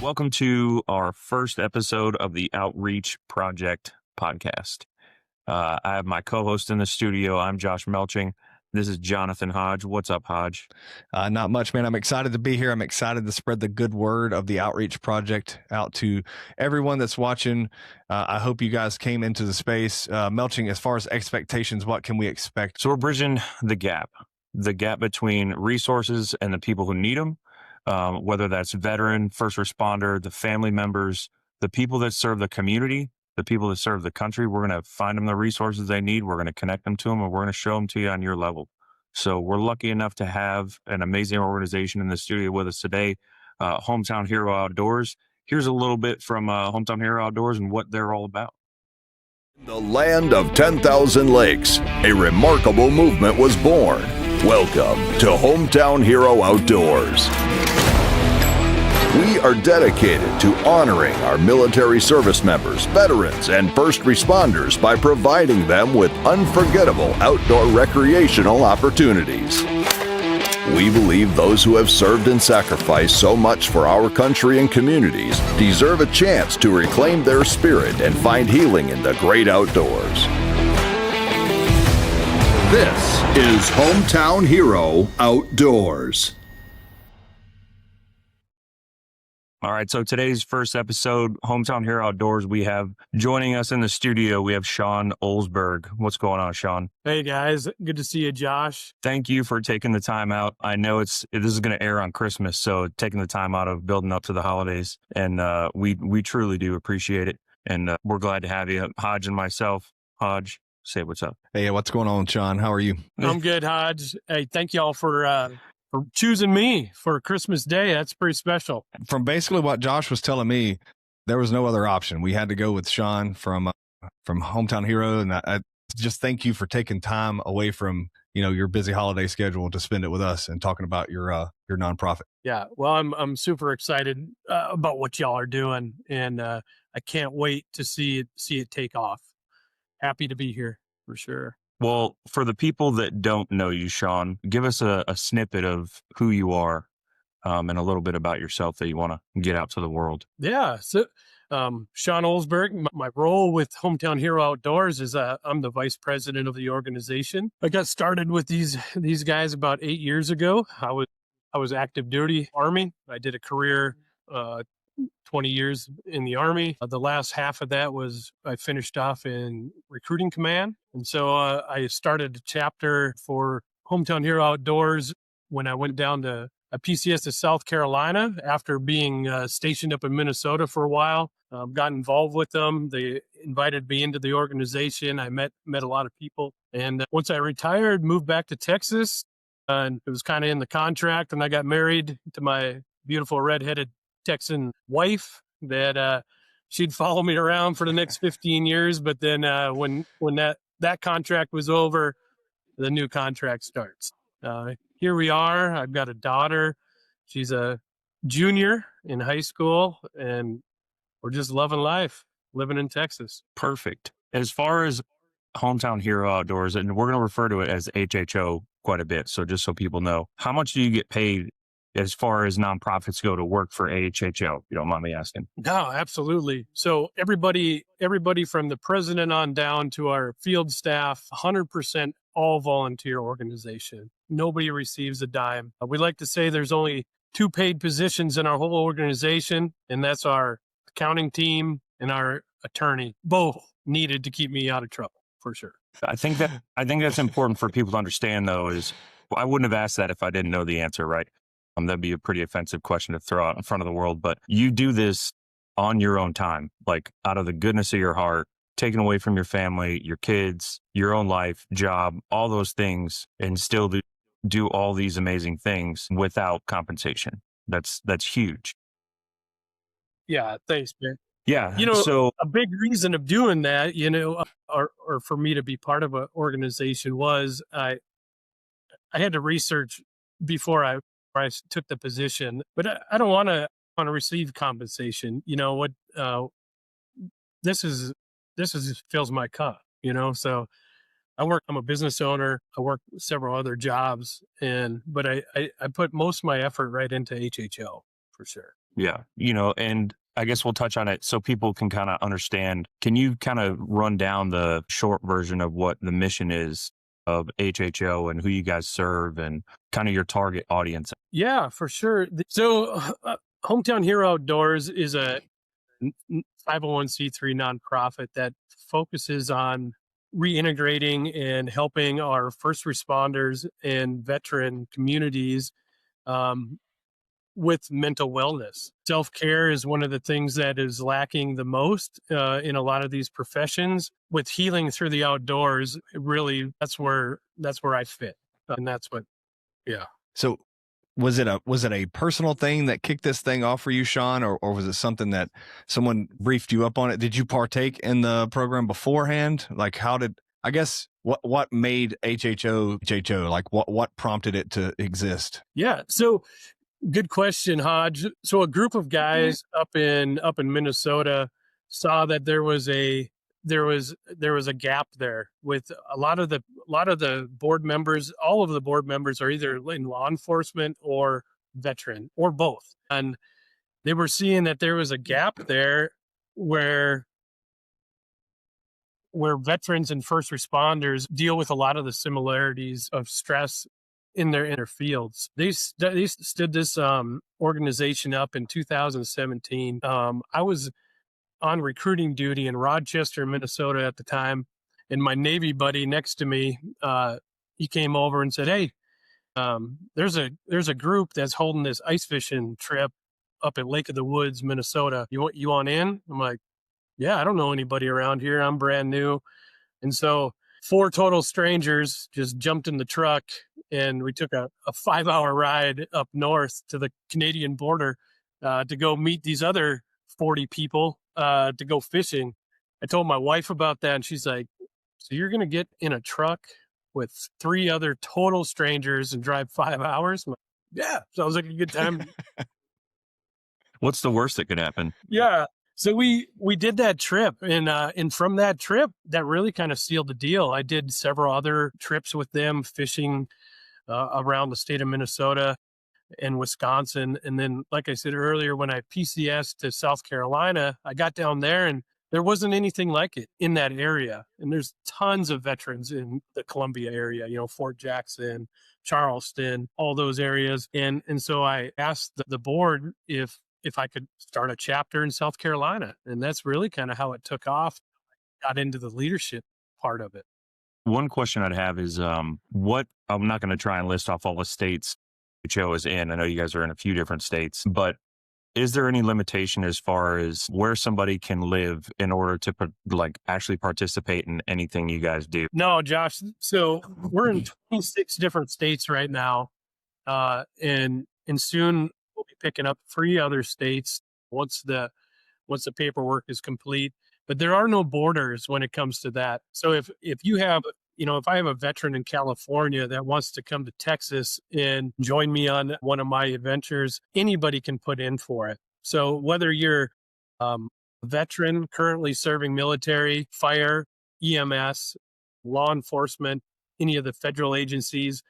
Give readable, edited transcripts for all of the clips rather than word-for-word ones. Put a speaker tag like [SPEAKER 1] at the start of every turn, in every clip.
[SPEAKER 1] Welcome to our first episode of the Outreach Project podcast. I have my co-host in the studio. I'm Josh Melching. This is Jonathan Hodge. What's up, Hodge?
[SPEAKER 2] Not much, man. I'm excited to be here. I'm excited to spread the good word of the Outreach Project out to everyone that's watching. I hope you guys came into the space. Melching, as far as expectations, what can we expect?
[SPEAKER 1] So we're bridging the gap between resources and the people who need them. Whether that's veteran, first responder, the family members, the people that serve the community, the people that serve the country. We're going to find them the resources they need. We're going to connect them to them, and we're going to show them to you on your level. So we're lucky enough to have an amazing organization in the studio with us today, Hometown Hero Outdoors. Here's a little bit from Hometown Hero Outdoors and what they're all about.
[SPEAKER 3] In the land of 10,000 lakes, a remarkable movement was born. Welcome to Hometown Hero Outdoors. We are dedicated to honoring our military service members, veterans, and first responders by providing them with unforgettable outdoor recreational opportunities. We believe those who have served and sacrificed so much for our country and communities deserve a chance to reclaim their spirit and find healing in the great outdoors. This is Hometown Hero Outdoors.
[SPEAKER 1] All right, so today's first episode, Hometown Hero Outdoors, we have joining us in the studio, we have Shaun Olsberg. What's going on, Shaun?
[SPEAKER 4] Hey, guys. Good to see you, Josh.
[SPEAKER 1] Thank you for taking the time out. I know this is going to air on Christmas, so taking the time out of building up to the holidays, and we truly do appreciate it, and we're glad to have you. Hodge and myself. Hodge, say what's up.
[SPEAKER 2] Hey, what's going on, Shaun? How are you?
[SPEAKER 4] I'm good, Hodge. Hey, thank y'all for choosing me for Christmas Day. That's pretty special.
[SPEAKER 2] From basically what Josh was telling me, there was no other option. We had to go with Shaun from Hometown Hero, and I just thank you for taking time away from your busy holiday schedule to spend it with us and talking about your nonprofit.
[SPEAKER 4] Yeah, well, I'm super excited about what y'all are doing, and I can't wait to see it take off. Happy to be here for sure.
[SPEAKER 1] Well, for the people that don't know you, Shaun, give us a snippet of who you are and a little bit about yourself that you want to get out to the world.
[SPEAKER 4] Yeah. So, Shaun Olsberg, my role with Hometown Hero Outdoors is I'm the vice president of the organization. I got started with these guys about 8 years ago. I was active duty Army. I did a career 20 years in the Army. The last half of that was I finished off in recruiting command. And so I started a chapter for Hometown Hero Outdoors when I went down to a PCS to South Carolina after being stationed up in Minnesota for a while. Got involved with them. They invited me into the organization. I met a lot of people. And once I retired, moved back to Texas. And it was kind of in the contract. And I got married to my beautiful redheaded Texan wife that she'd follow me around for the next 15 years. But then when that contract was over, the new contract starts. Here we are. I've got a daughter. She's a junior in high school, and we're just loving life, living in Texas.
[SPEAKER 1] Perfect. As far as Hometown Hero Outdoors, and we're going to refer to it as HHO quite a bit. So just so people know, how much do you get paid as far as nonprofits go to work for AHHO, if you don't mind me asking?
[SPEAKER 4] No, absolutely. So everybody from the president on down to our field staff, 100% all volunteer organization. Nobody receives a dime. We like to say there's only 2 paid positions in our whole organization, and that's our accounting team and our attorney, both needed to keep me out of trouble, for sure.
[SPEAKER 1] I think that's important for people to understand, though, is I wouldn't have asked that if I didn't know the answer, right? That'd be a pretty offensive question to throw out in front of the world, but you do this on your own time, like out of the goodness of your heart, taken away from your family, your kids, your own life, job, all those things, and still do all these amazing things without compensation. That's huge.
[SPEAKER 4] Yeah, thanks, man.
[SPEAKER 1] Yeah.
[SPEAKER 4] So a big reason of doing that, or for me to be part of an organization was I had to research before I took the position, but I don't want to receive compensation. This fills my cup, so I'm a business owner. I work several other jobs but I put most of my effort right into HHO for sure.
[SPEAKER 1] Yeah. And I guess we'll touch on it so people can kind of understand. Can you kind of run down the short version of what the mission is of HHO and who you guys serve and kind of your target audience?
[SPEAKER 4] Yeah, for sure. So, Hometown Hero Outdoors is a 501c3 nonprofit that focuses on reintegrating and helping our first responders and veteran communities um, with mental wellness. Self-care is one of the things that is lacking the most in a lot of these professions. With healing through the outdoors, really, that's where I fit, and that's what, yeah.
[SPEAKER 2] So was it a personal thing that kicked this thing off for you, Shaun, or was it something that someone briefed you up on it? Did you partake in the program beforehand? Like, I guess what made HHO? Like, what prompted it to exist?
[SPEAKER 4] Yeah. So good question, Hodge. So a group of guys up in Minnesota saw that there was a gap there with a lot of the board members. All of the board members are either in law enforcement or veteran or both, and they were seeing that there was a gap there where veterans and first responders deal with a lot of the similarities of stress in their fields. They stood this organization up in 2017. I was on recruiting duty in Rochester, Minnesota at the time, and my Navy buddy next to me, he came over and said, "Hey, there's a group that's holding this ice fishing trip up at Lake of the Woods, Minnesota. You want in?" I'm like, "Yeah, I don't know anybody around here. I'm brand new." And so 4 total strangers just jumped in the truck and we took a 5-hour ride up north to the Canadian border to go meet these other 40 people to go fishing. I told my wife about that and she's like, "So you're going to get in a truck with 3 other total strangers and drive 5 hours?" I'm like, "Yeah, sounds like a good time."
[SPEAKER 1] What's the worst that could happen?
[SPEAKER 4] Yeah. So we did that trip, and from that trip, that really kind of sealed the deal. I did several other trips with them, fishing around the state of Minnesota and Wisconsin, and then, like I said earlier, when I PCS to South Carolina, I got down there, and there wasn't anything like it in that area. And there's tons of veterans in the Columbia area, Fort Jackson, Charleston, all those areas, and so I asked the board if I could start a chapter in South Carolina. And that's really kind of how it took off. Got into the leadership part of it.
[SPEAKER 1] One question I'd have is what I'm not going to try and list off all the states HO is in. I know you guys are in a few different states, but is there any limitation as far as where somebody can live in order to actually participate in anything you guys do?
[SPEAKER 4] No, Josh. So we're in 26 different states right now. And soon we'll be picking up 3 other states once the paperwork is complete. But there are no borders when it comes to that. So if you have, if I have a veteran in California that wants to come to Texas and join me on one of my adventures, anybody can put in for it. So whether you're a veteran currently serving military, fire, EMS, law enforcement, any of the federal agencies,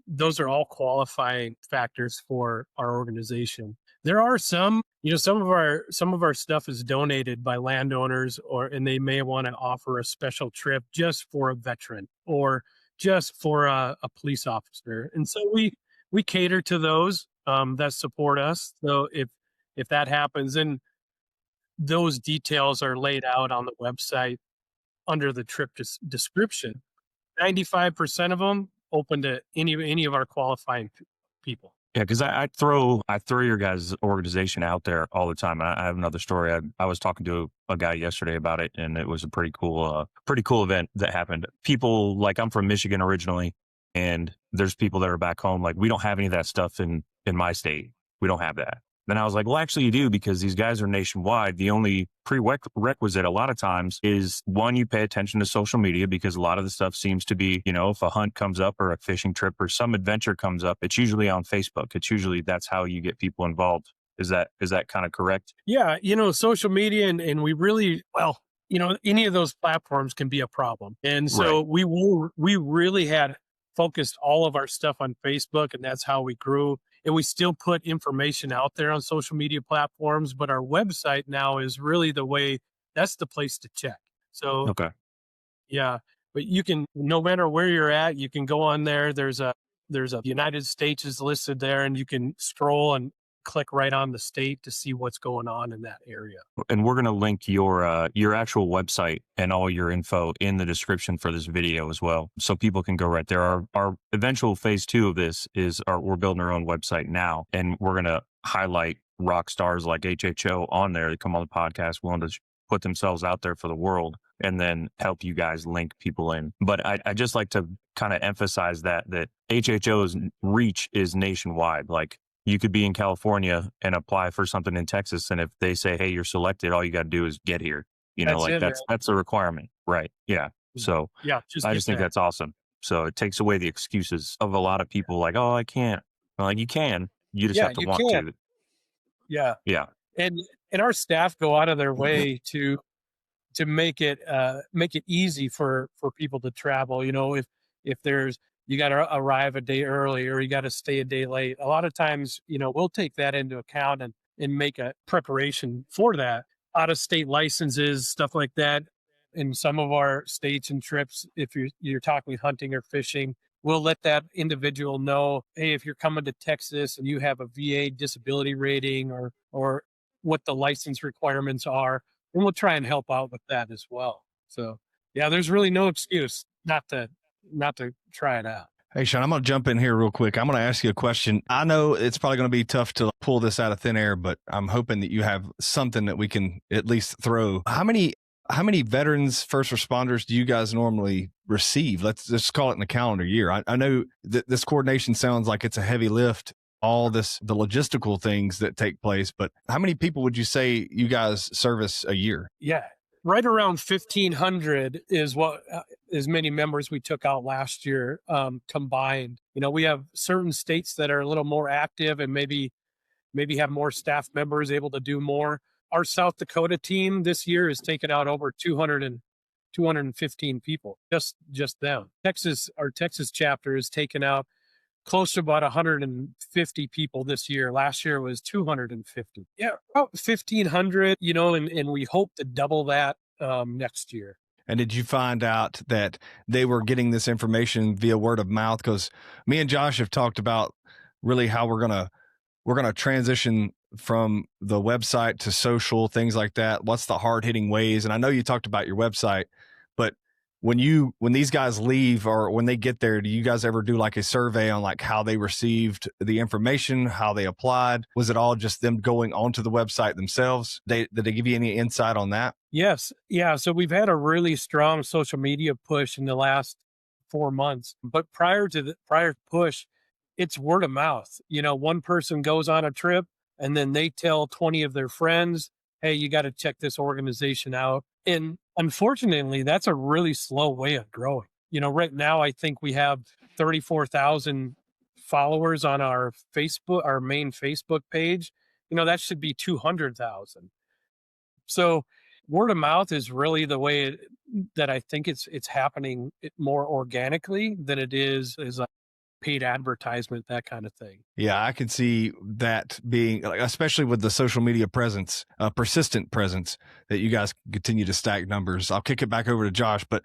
[SPEAKER 4] those are all qualifying factors for our organization. There are some of our stuff is donated by landowners, and they may want to offer a special trip just for a veteran or just for a police officer. And so we cater to those that support us. So if that happens, and those details are laid out on the website under the trip description. 95% of them open to any of our qualifying people.
[SPEAKER 1] Yeah, because I throw your guys' organization out there all the time. I have another story. I was talking to a guy yesterday about it, and it was a pretty cool event that happened. People, like, I'm from Michigan originally, and there's people that are back home. Like, we don't have any of that stuff in my state. We don't have that. Then I was like, well, actually you do, because these guys are nationwide. The only prerequisite a lot of times is, one, you pay attention to social media, because a lot of the stuff seems to be, if a hunt comes up or a fishing trip or some adventure comes up, it's usually on Facebook. It's usually, that's how you get people involved. Is that kind of correct?
[SPEAKER 4] Yeah. Social media and we really, any of those platforms can be a problem. And so
[SPEAKER 1] Right.
[SPEAKER 4] we really had focused all of our stuff on Facebook, and that's how we grew. and we still put information out there on social media platforms, but our website now is really that's the place to check. So
[SPEAKER 1] Okay.
[SPEAKER 4] yeah, but you can, no matter where you're at, you can go on there. There's a United States is listed there, and you can scroll and click right on the state to see what's going on in that area.
[SPEAKER 1] And we're going to link your actual website and all your info in the description for this video as well, so people can go right there. Our eventual phase 2 of this is we're building our own website now, and we're going to highlight rock stars like HHO on there that come on the podcast, willing to put themselves out there for the world, and then help you guys link people in. But I just like to kind of emphasize that HHO's reach is nationwide. Like, you could be in California and apply for something in Texas, and if they say, hey, you're selected, all you got to do is get here. That's a requirement, right? Yeah. So
[SPEAKER 4] yeah,
[SPEAKER 1] I just think that's awesome. So it takes away the excuses of a lot of people like, oh, I can't. Well, like, you can. You just have to want to.
[SPEAKER 4] Yeah.
[SPEAKER 1] Yeah.
[SPEAKER 4] And our staff go out of their way to make it easy for people to travel. If you got to arrive a day early or you got to stay a day late, a lot of times, we'll take that into account and make a preparation for that. Out of state licenses, stuff like that. In some of our states and trips, if you're talking hunting or fishing, we'll let that individual know, hey, if you're coming to Texas and you have a VA disability rating or what the license requirements are, and we'll try and help out with that as well. So yeah, there's really no excuse not to try it out.
[SPEAKER 2] Hey, Shaun, I'm going to jump in here real quick. I'm going to ask you a question. I know it's probably going to be tough to pull this out of thin air, but I'm hoping that you have something that we can at least throw. How many veterans, first responders do you guys normally receive? Let's just call it in the calendar year. I know that this coordination sounds like it's a heavy lift, the logistical things that take place, but how many people would you say you guys service a year?
[SPEAKER 4] Yeah, right around 1,500 is what as many members we took out last year combined. We have certain states that are a little more active and maybe have more staff members able to do more. Our South Dakota team this year has taken out over 215 people, just them. Our Texas chapter has taken out close to about 150 people this year. Last year was 250. Yeah, about 1,500, and we hope to double that next year.
[SPEAKER 2] And did you find out that they were getting this information via word of mouth? Because me and Josh have talked about really how we're gonna transition from the website to social, things like that. What's the hard-hitting ways? And I know you talked about your website, but when these guys leave or when they get there, do you guys ever do like a survey on like how they received the information, how they applied? Was it all just them going onto the website themselves? Did they give you any insight on that?
[SPEAKER 4] Yes. Yeah. So we've had a really strong social media push in the last 4 months, but prior to push, it's word of mouth. One person goes on a trip and then they tell 20 of their friends, hey, you got to check this organization out. And unfortunately, that's a really slow way of growing. Right now, I think we have 34,000 followers on our main Facebook page. That should be 200,000. So word of mouth is really the way that I think it's happening more organically than it is a paid advertisement, that kind of thing.
[SPEAKER 2] Yeah, I can see that being, especially with the social media presence, persistent presence, that you guys continue to stack numbers. I'll kick it back over to Josh, but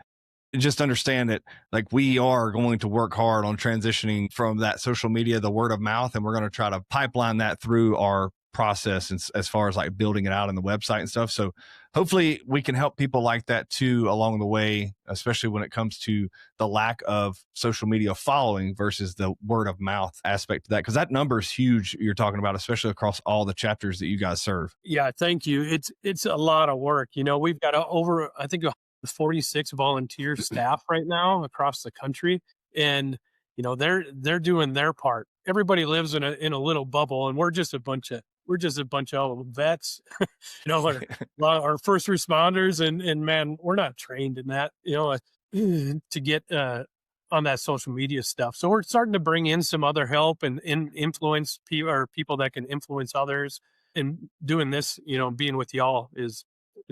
[SPEAKER 2] just understand that like we are going to work hard on transitioning from that social media, the word of mouth, and we're going to try to pipeline that through our process as far as like building it out on the website and stuff. So hopefully we can help people like that too along the way, especially when it comes to the lack of social media following versus the word of mouth aspect of that, because that number is huge you're talking about, especially across all the chapters that you guys serve.
[SPEAKER 4] Yeah, thank you. It's a lot of work. We've got over, I think, 46 volunteer staff right now across the country, and they're doing their part. Everybody lives in a little bubble, and we're just a bunch of vets, our first responders, and man, we're not trained in that, to get on that social media stuff. So we're starting to bring in some other help and influence people that can influence others. And doing this, being with y'all is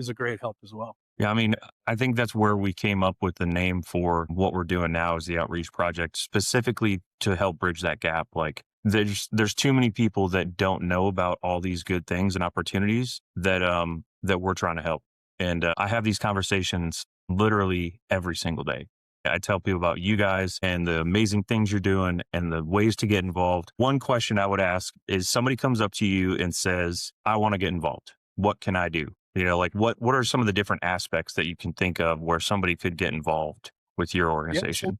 [SPEAKER 4] a great help as well.
[SPEAKER 1] Yeah, I mean, I think that's where we came up with the name for what we're doing now is the Outreach Project, specifically to help bridge that gap. Like, there's too many people that don't know about all these good things and opportunities that we're trying to help. And I have these conversations literally every single day. I tell people about you guys and the amazing things you're doing and the ways to get involved. One question I would ask is, somebody comes up to you and says, I want to get involved. What can I do? Like what are some of the different aspects that you can think of where somebody could get involved with your organization?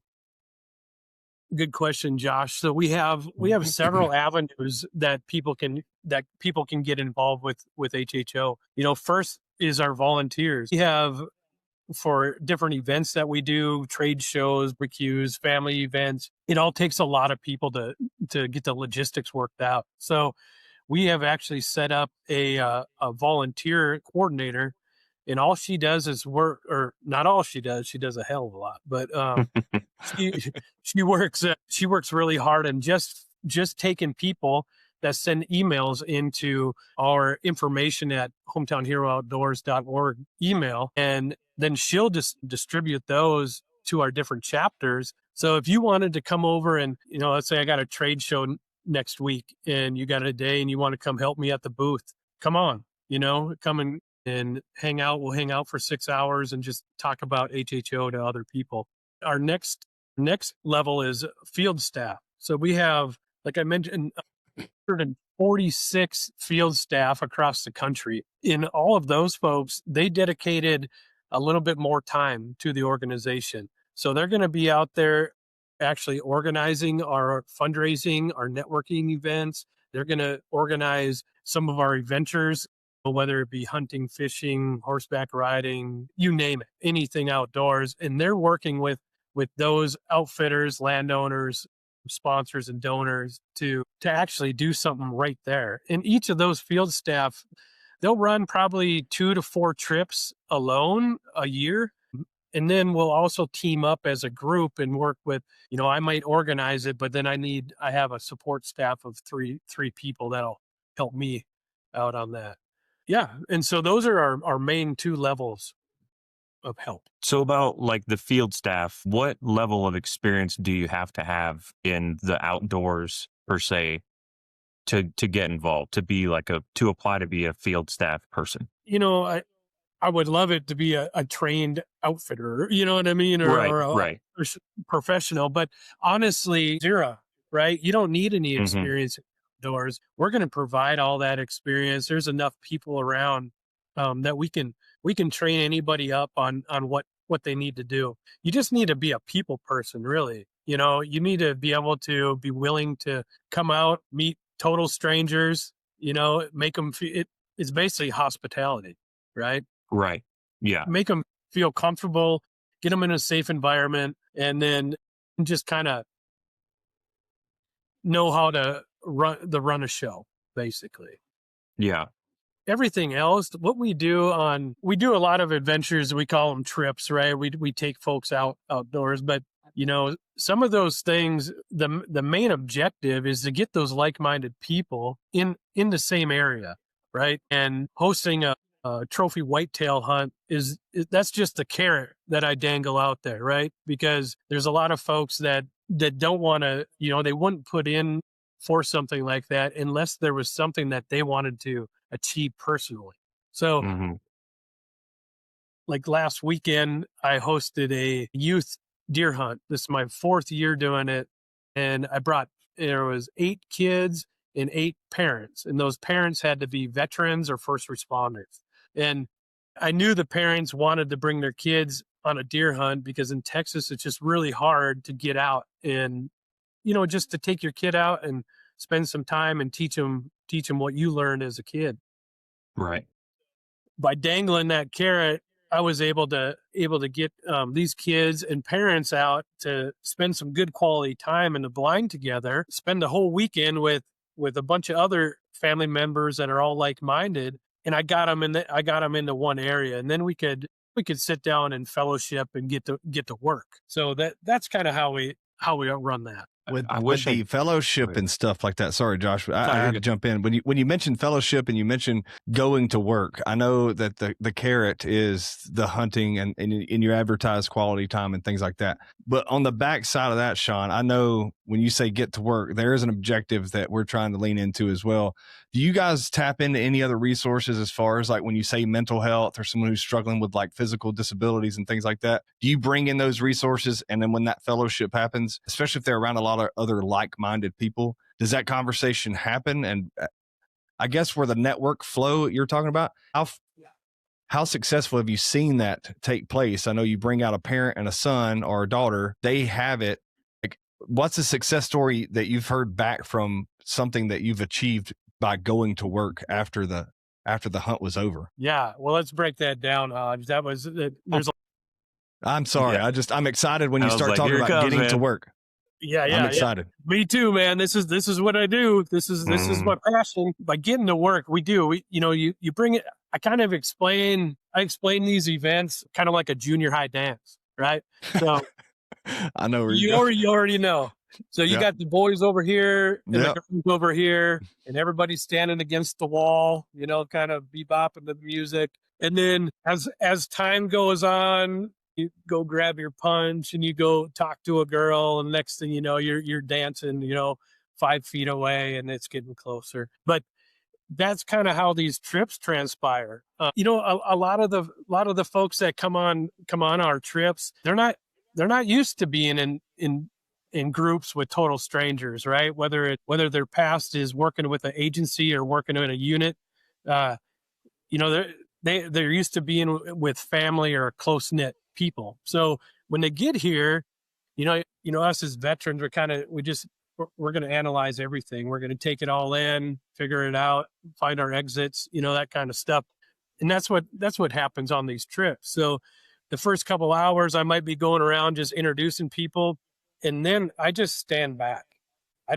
[SPEAKER 4] Good question, Josh. So we have several avenues that people can get involved with HHO. First is our volunteers. We have, for different events that we do, trade shows, barbecues, family events, it all takes a lot of people to get the logistics worked out. So we have actually set up a volunteer coordinator, and all she does is work, or not all she does a hell of a lot, but she works really hard and just taking people that send emails into our information at hometownherooutdoors.org email, and then she'll just distribute those to our different chapters. So if you wanted to come over and, let's say I got a trade show next week and you got a day and you want to come help me at the booth, come on, come and hang out. We'll hang out for 6 hours and just talk about HHO to other people. Our next level is field staff. So we have, like I mentioned, 146 field staff across the country. In all of those folks, they dedicated a little bit more time to the organization. So they're going to be out there actually organizing our fundraising, our networking events. They're going to organize some of our adventures, whether it be hunting, fishing, horseback riding, you name it, anything outdoors. And they're working with those outfitters, landowners, sponsors, and donors to actually do something right there. And each of those field staff, they'll run probably 2 to 4 trips alone a year. And then we'll also team up as a group and work with, I might organize it, but then I have a support staff of three people that'll help me out on that. Yeah. And so those are our main 2 levels of help.
[SPEAKER 1] So about like the field staff, what level of experience do you have to have in the outdoors per se to get involved, to apply to be a field staff person?
[SPEAKER 4] I would love it to be a trained outfitter, you know what I mean? Or a professional, but honestly, zero, right? You don't need any experience outdoors. We're going to provide all that experience. There's enough people around that we can train anybody up on what they need to do. You just need to be a people person, really. You need to be able to be willing to come out, meet total strangers, make them feel it's basically hospitality, right?
[SPEAKER 1] Right. Yeah.
[SPEAKER 4] Make them feel comfortable, get them in a safe environment, and then just kind of know how to run a show, basically.
[SPEAKER 1] Yeah.
[SPEAKER 4] Everything else, what we do a lot of adventures. We call them trips, right? We take folks outdoors, but some of those things, the main objective is to get those like-minded people in the same area, right? And hosting a trophy whitetail hunt that's just the carrot that I dangle out there, right? Because there's a lot of folks that don't want to, they wouldn't put in for something like that unless there was something that they wanted to achieve personally. So like last weekend, I hosted a youth deer hunt. This is my 4th year doing it. And there was 8 kids and 8 parents. And those parents had to be veterans or first responders. And I knew the parents wanted to bring their kids on a deer hunt because in Texas, it's just really hard to get out and, just to take your kid out and spend some time and teach them what you learned as a kid.
[SPEAKER 1] Right.
[SPEAKER 4] By dangling that carrot, I was able to get these kids and parents out to spend some good quality time in the blind together, spend the whole weekend with a bunch of other family members that are all like-minded. And I got them into one area, and then we could sit down and fellowship and get to work. So that's kind of how we run that.
[SPEAKER 2] With the fellowship and stuff like that. Sorry, Josh, I had to jump in. When you mentioned fellowship and you mentioned going to work, I know that the carrot is the hunting and your advertised quality time and things like that. But on the back side of that, Shaun, I know when you say get to work, there is an objective that we're trying to lean into as well. Do you guys tap into any other resources as far as like when you say mental health or someone who's struggling with like physical disabilities and things like that? Do you bring in those resources? And then when that fellowship happens, especially if they're around a lot of other like-minded people, does that conversation happen? And I guess where the network flow you're talking about, how successful have you seen that take place? I know you bring out a parent and a son or a daughter, they have it. Like, what's a success story that you've heard back from something that you've achieved by going to work after the hunt was over?
[SPEAKER 4] Yeah. Well, let's break that down. That was, there's
[SPEAKER 2] I'm sorry.
[SPEAKER 1] Yeah.
[SPEAKER 2] I'm excited when you start
[SPEAKER 1] like,
[SPEAKER 2] talking
[SPEAKER 1] "Here it
[SPEAKER 2] about
[SPEAKER 1] comes,
[SPEAKER 2] getting to
[SPEAKER 1] man."
[SPEAKER 2] work.
[SPEAKER 4] Yeah,
[SPEAKER 2] I'm excited.
[SPEAKER 4] Me too, man. This is what I do. This is my passion. By getting to work, you bring it. I explain these events kind of like a junior high dance, right? So
[SPEAKER 2] I know where
[SPEAKER 4] you already know. So you got the boys over here and the girls over here, and everybody's standing against the wall, kind of bebopping the music. And then as time goes on, you go grab your punch and you go talk to a girl, and next thing you know, you're dancing, 5 feet away, and it's getting closer. But that's kind of how these trips transpire. A lot of the folks that come on our trips, they're not used to being in groups with total strangers, right? Whether their past is working with an agency or working in a unit, they're used to being with family or close knit people. So when they get here, us as veterans, we're going to analyze everything. We're going to take it all in, figure it out, find our exits, that kind of stuff. And that's what happens on these trips. So the first couple hours, I might be going around just introducing people, and then I just stand back. I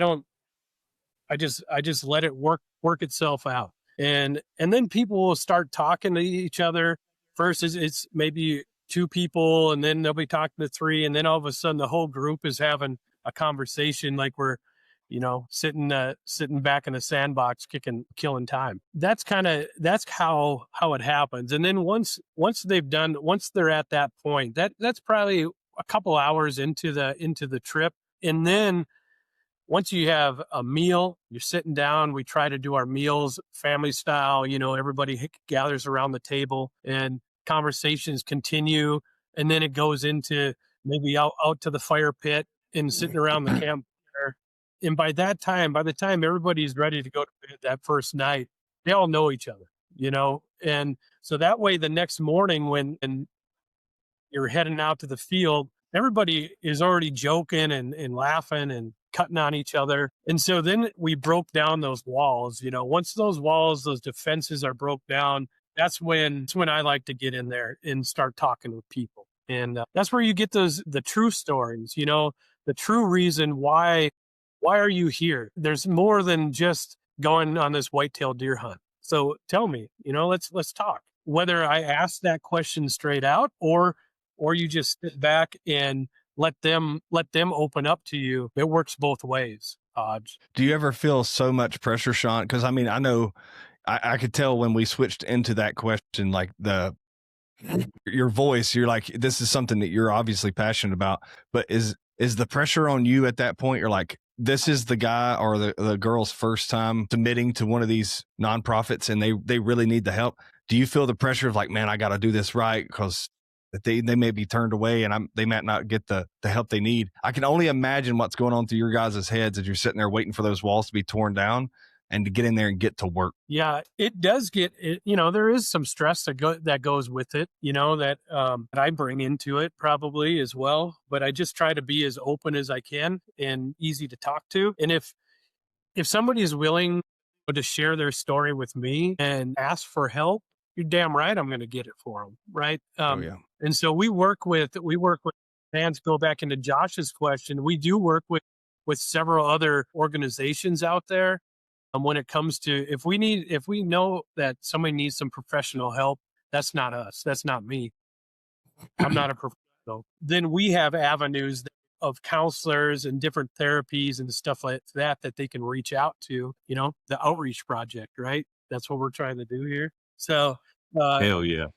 [SPEAKER 4] just let it work itself out. And then people will start talking to each other. First it's maybe 2 people, and then they'll be talking to 3. And then all of a sudden the whole group is having a conversation like we're, sitting back in a sandbox, killing time. That's how it happens. And then once they're at that point, that's probably a couple hours into the trip. And then once you have a meal, you're sitting down, we try to do our meals family style, everybody gathers around the table and conversations continue. And then it goes into maybe out to the fire pit and sitting around the campfire. And by the time everybody's ready to go to bed that first night, they all know each other, and so that way the next morning when you're heading out to the field, everybody is already joking and laughing and cutting on each other. And so then we broke down those walls. Once those defenses are broke down, that's when I like to get in there and start talking with people. And that's where you get the true stories, the true reason why are you here? There's more than just going on this white-tailed deer hunt. So tell me, let's talk. Whether I ask that question straight out or you just sit back and let them open up to you. It works both ways.
[SPEAKER 2] Do you ever feel so much pressure, Shaun? Because I know I could tell when we switched into that question, like your voice, you're like, this is something that you're obviously passionate about, but is the pressure on you at that point? You're like, this is the guy or the girl's first time submitting to one of these nonprofits and they really need the help. Do you feel the pressure of like, man, I got to do this right because they may be turned away and they might not get the help they need? I can only imagine what's going on through your guys' heads as you're sitting there waiting for those walls to be torn down and to get in there and get to work.
[SPEAKER 4] Yeah, it does there is some stress that goes with it, that I bring into it probably as well, but I just try to be as open as I can and easy to talk to. And if somebody is willing to share their story with me and ask for help, you're damn right I'm going to get it for them, right? And so we work with fans. Go back into Josh's question. We do work with several other organizations out there. When it comes to if we know that somebody needs some professional help, that's not us. That's not me. I'm not a professional. Then we have avenues of counselors and different therapies and stuff like that they can reach out to. The outreach project, right? That's what we're trying to do here. So,
[SPEAKER 1] hell yeah.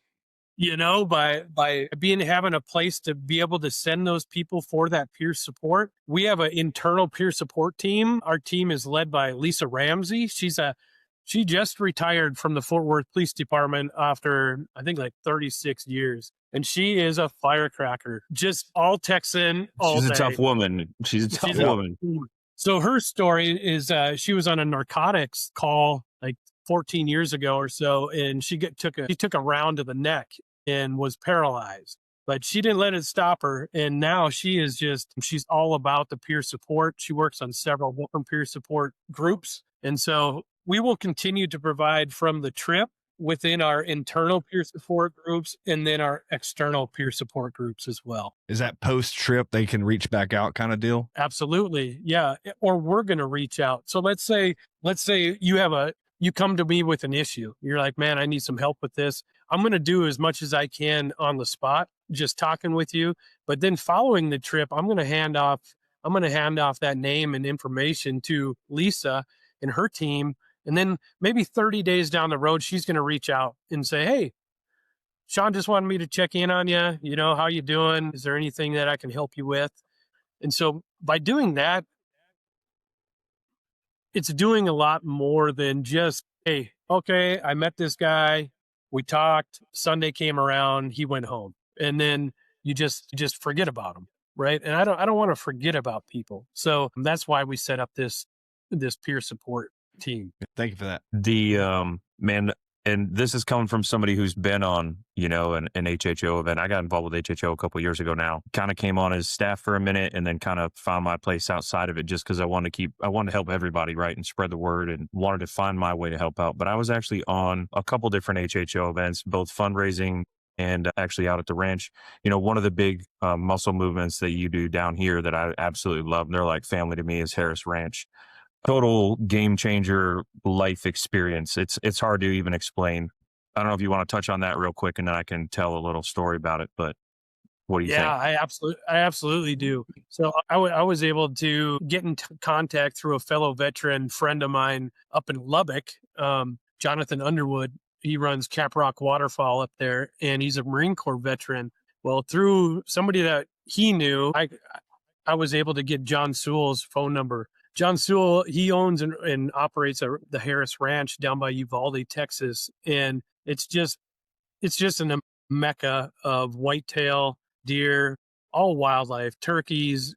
[SPEAKER 4] by having a place to be able to send those people for that peer support. We have an internal peer support team. Our team is led by Lisa Ramsey. She just retired from the Fort Worth Police Department after, I think, like 36 years. And she is a firecracker, just all Texan all
[SPEAKER 1] She's
[SPEAKER 4] day.
[SPEAKER 1] a tough woman. She's a tough woman.
[SPEAKER 4] So her story is she was on a narcotics call like 14 years ago or so, and she took a round to the neck and was paralyzed. But she didn't let it stop her. And now she's all about the peer support. She works on several different peer support groups. And so we will continue to provide from the trip within our internal peer support groups and then our external peer support groups as well.
[SPEAKER 2] Is that post trip they can reach back out kind of deal?
[SPEAKER 4] Absolutely. Yeah. Or we're going to reach out. So let's say you come to me with an issue. You're like, man, I need some help with this. I'm going to do as much as I can on the spot, just talking with you. But then following the trip, I'm going to hand off that name and information to Lisa and her team. And then maybe 30 days down the road, she's going to reach out and say, hey, Shaun just wanted me to check in on you. How you doing? Is there anything that I can help you with? And so by doing that, it's doing a lot more than just, hey, okay, I met this guy. We talked. Sunday came around. He went home. And then you just forget about him. Right. And I don't want to forget about people. So that's why we set up this peer support team.
[SPEAKER 2] Thank you for that.
[SPEAKER 1] The man, and this is coming from somebody who's been on, an HHO event. I got involved with HHO a couple of years ago now. Kind of came on as staff for a minute and then kind of found my place outside of it just because I wanted to help everybody, right, and spread the word and wanted to find my way to help out. But I was actually on a couple different HHO events, both fundraising and actually out at the ranch. One of the big muscle movements that you do down here that I absolutely love, and they're like family to me, is Harris Ranch. Total game changer life experience. It's hard to even explain. I don't know if you want to touch on that real quick and then I can tell a little story about it, but what do you think?
[SPEAKER 4] Yeah, I absolutely do. So I was able to get in contact through a fellow veteran friend of mine up in Lubbock, Jonathan Underwood. He runs Caprock Waterfall up there, and he's a Marine Corps veteran. Well, through somebody that he knew, I was able to get John Sewell's phone number. John Sewell, he owns and operates the Harris Ranch down by Uvalde, Texas. And it's just a mecca of whitetail, deer, all wildlife, turkeys,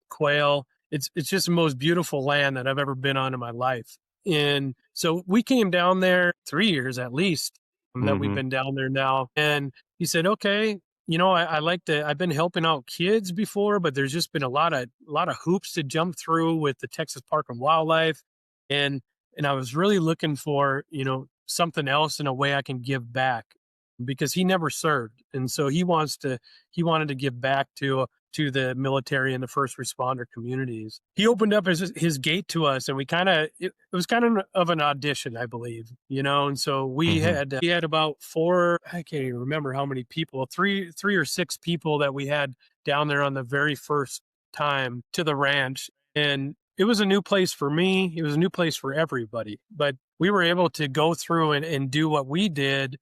[SPEAKER 4] quail. It's just the most beautiful land that I've ever been on in my life. And so we came down there 3 years at least that we've been down there now. And he said, okay, I've been helping out kids before, but there's just been a lot of hoops to jump through with the Texas Park and Wildlife. And I was really looking for, something else in a way I can give back, because he never served. And so he wanted to give back to the military and the first responder communities. He opened up his gate to us, and it was kind of an audition, I believe, and so we had about I can't even remember how many people, three or six people that we had down there on the very first time to the ranch. And it was a new place for me. It was a new place for everybody, but we were able to go through and do what we did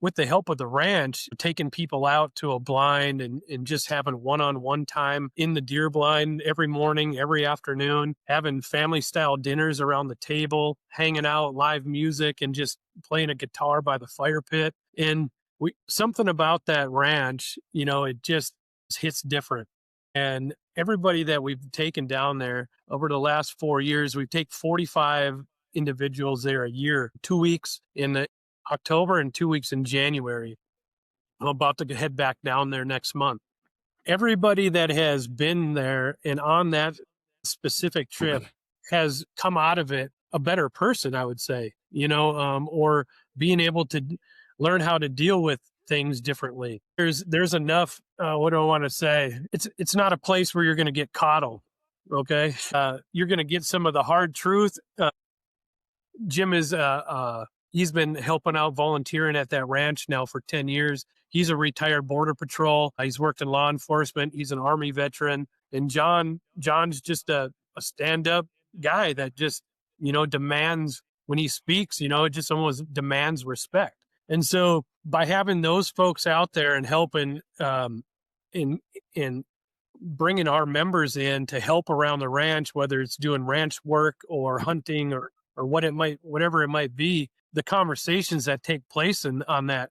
[SPEAKER 4] with the help of the ranch, taking people out to a blind and just having one-on-one time in the deer blind every morning, every afternoon, having family style dinners around the table, hanging out, live music, and just playing a guitar by the fire pit. And something about that ranch, it just hits different. And everybody that we've taken down there over the last 4 years, we take 45 individuals there a year, 2 weeks in October and 2 weeks in January. I'm about to head back down there next month. Everybody that has been there and on that specific trip has come out of it a better person, I would say, or being able to learn how to deal with things differently. There's enough, what do I want to say? It's not a place where you're going to get coddled. Okay. You're going to get some of the hard truth. Jim is, he's been helping out volunteering at that ranch now for 10 years. He's a retired Border Patrol. He's worked in law enforcement. He's an Army veteran. And John's just a stand-up guy that just, demands, when he speaks, it just almost demands respect. And so by having those folks out there and helping in bringing our members in to help around the ranch, whether it's doing ranch work or hunting or whatever it might be, the conversations that take place on that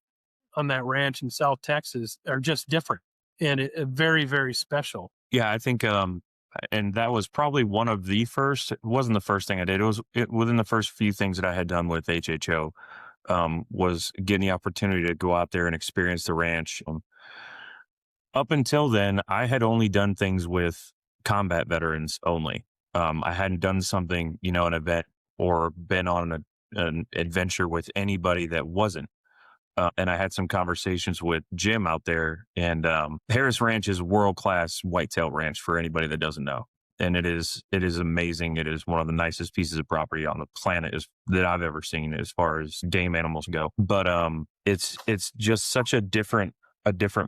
[SPEAKER 4] ranch in South Texas are just different and very, very special.
[SPEAKER 1] Yeah, I think, and that was probably one of the first. It wasn't the first thing I did. Within the first few things that I had done with HHO, was getting the opportunity to go out there and experience the ranch. Up until then, I had only done things with combat veterans only. I hadn't done something, an event or been on an adventure with anybody that wasn't. And I had some conversations with Jim out there, and Harris Ranch is world-class whitetail ranch for anybody that doesn't know. And it is amazing. It is one of the nicest pieces of property on the planet that I've ever seen as far as game animals go. But it's just such a different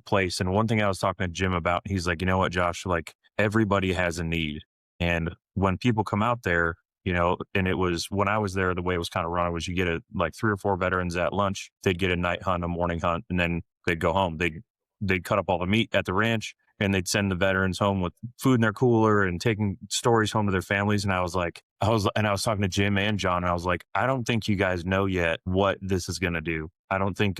[SPEAKER 1] place. And one thing I was talking to Jim about, he's like, you know what, Josh, like everybody has a need. And when people come out there, and it was when I was there, the way it was kind of run was you get like 3 or 4 veterans at lunch, they'd get a night hunt, a morning hunt, and then they'd go home. They'd cut up all the meat at the ranch and they'd send the veterans home with food in their cooler and taking stories home to their families. And I was talking to Jim and John, and I was like, I don't think you guys know yet what this is going to do. I don't think,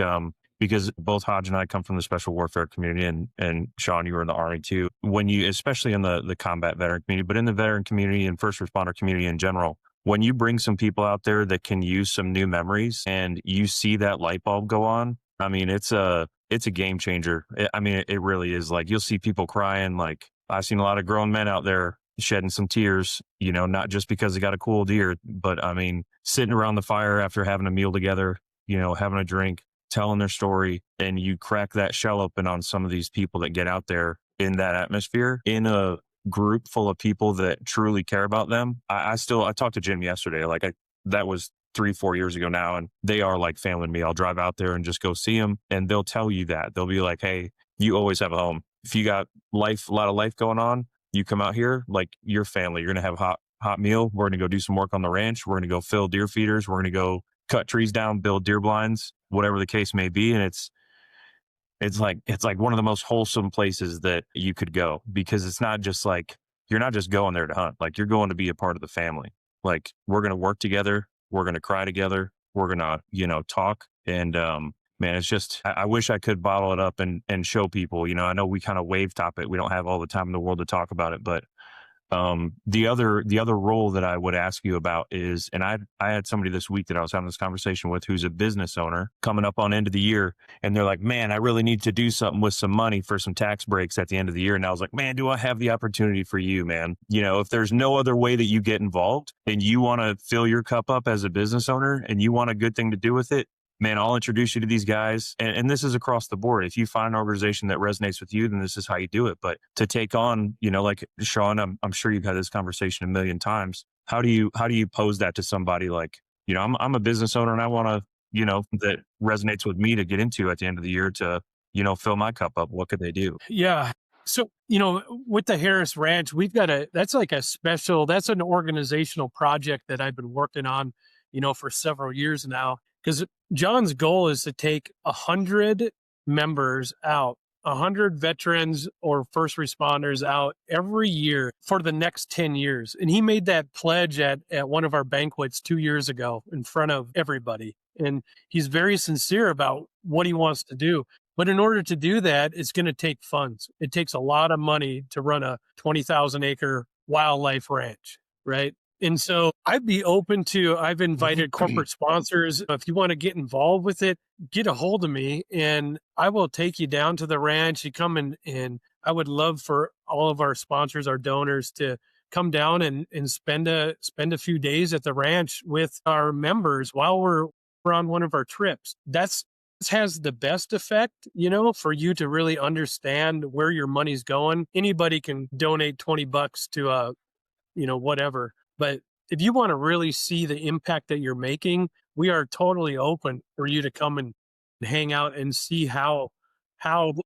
[SPEAKER 1] because both Hodge and I come from the special warfare community, and Shaun, you were in the Army too. When you, especially in the combat veteran community, but in the veteran community and first responder community in general, when you bring some people out there that can use some new memories and you see that light bulb go on, I mean, it's a game changer. It really is. Like, you'll see people crying. Like, I've seen a lot of grown men out there shedding some tears, not just because they got a cool deer, but sitting around the fire after having a meal together, having a drink, telling their story, and you crack that shell open on some of these people that get out there in that atmosphere in a group full of people that truly care about them. I talked to Jim yesterday, that was 3-4 years ago now, and they are like family to me. I'll drive out there and just go see them, and they'll tell you that. They'll be like, hey, you always have a home. If you got a lot of life going on, you come out here, like, your family, you're going to have a hot meal. We're going to go do some work on the ranch. We're going to go fill deer feeders. We're going to go cut trees down, build deer blinds, whatever the case may be. And it's like one of the most wholesome places that you could go, because it's not just like, you're not just going there to hunt. Like, you're going to be a part of the family. Like, we're going to work together. We're going to cry together. We're going to, talk. And, man, it's just, I wish I could bottle it up and show people, I know we kind of wave top it. We don't have all the time in the world to talk about it, but the other role that I would ask you about is, and I had somebody this week that I was having this conversation with who's a business owner coming up on end of the year, and they're like, man, I really need to do something with some money for some tax breaks at the end of the year. And I was like, man, do I have the opportunity for you, man? If there's no other way that you get involved and you want to fill your cup up as a business owner and you want a good thing to do with it, man, I'll introduce you to these guys. And this is across the board. If you find an organization that resonates with you, then this is how you do it. But to take on, like Shaun, I'm sure you've had this conversation a million times. How do you pose that to somebody like, I'm a business owner and I want to, that resonates with me to get into at the end of the year to, fill my cup up. What could they do?
[SPEAKER 4] Yeah. So, with the Harris Ranch, that's an organizational project that I've been working on, for several years now. Because John's goal is to take 100 members out, 100 veterans or first responders out every year for the next 10 years. And he made that pledge at one of our banquets 2 years ago in front of everybody. And he's very sincere about what he wants to do. But in order to do that, it's going to take funds. It takes a lot of money to run a 20,000 acre wildlife ranch, right? And so I've invited corporate sponsors. If you want to get involved with it, get a hold of me and I will take you down to the ranch. You come and I would love for all of our sponsors, our donors, to come down and spend a few days at the ranch with our members while we're on one of our trips. This has the best effect, for you to really understand where your money's going. Anybody can donate $20 to whatever. But if you want to really see the impact that you're making, we are totally open for you to come and hang out and see how funds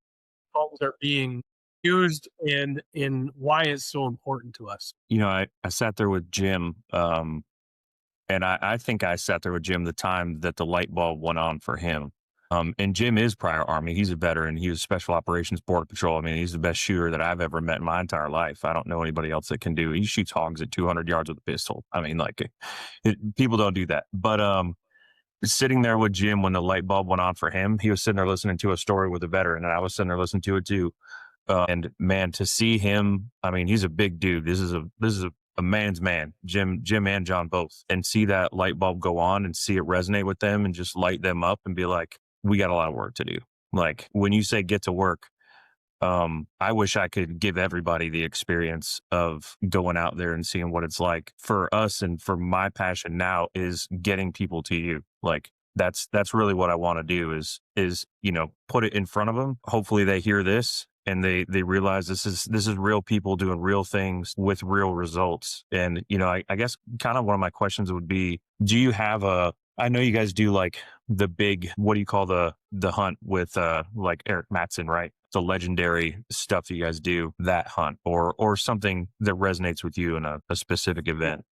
[SPEAKER 4] are being used and why it's so important to us.
[SPEAKER 1] I sat there with Jim, and I think I sat there with Jim the time that the light bulb went on for him. And Jim is prior Army. He's a veteran. He was Special Operations Border Patrol. I mean, he's the best shooter that I've ever met in my entire life. I don't know anybody else that can do. He shoots hogs at 200 yards with a pistol. I mean, like, people don't do that. But sitting there with Jim when the light bulb went on for him, he was sitting there listening to a story with a veteran, and I was sitting there listening to it too. And man, to see him, I mean, he's a big dude. This is a man's man, Jim and John both, and see that light bulb go on and see it resonate with them and just light them up and be like, we got a lot of work to do. Like when you say get to work, I wish I could give everybody the experience of going out there and seeing what it's like. For us and for my passion now is getting people to you. Like that's really what I want to do is, you know, put it in front of them. Hopefully they hear this and they realize this is real people doing real things with real results. And, you know, I guess kind of one of my questions would be, do you have I know you guys do like the big, what do you call the hunt with like Eric Mattson, right? The legendary stuff that you guys do, that hunt or something that resonates with you in a specific event.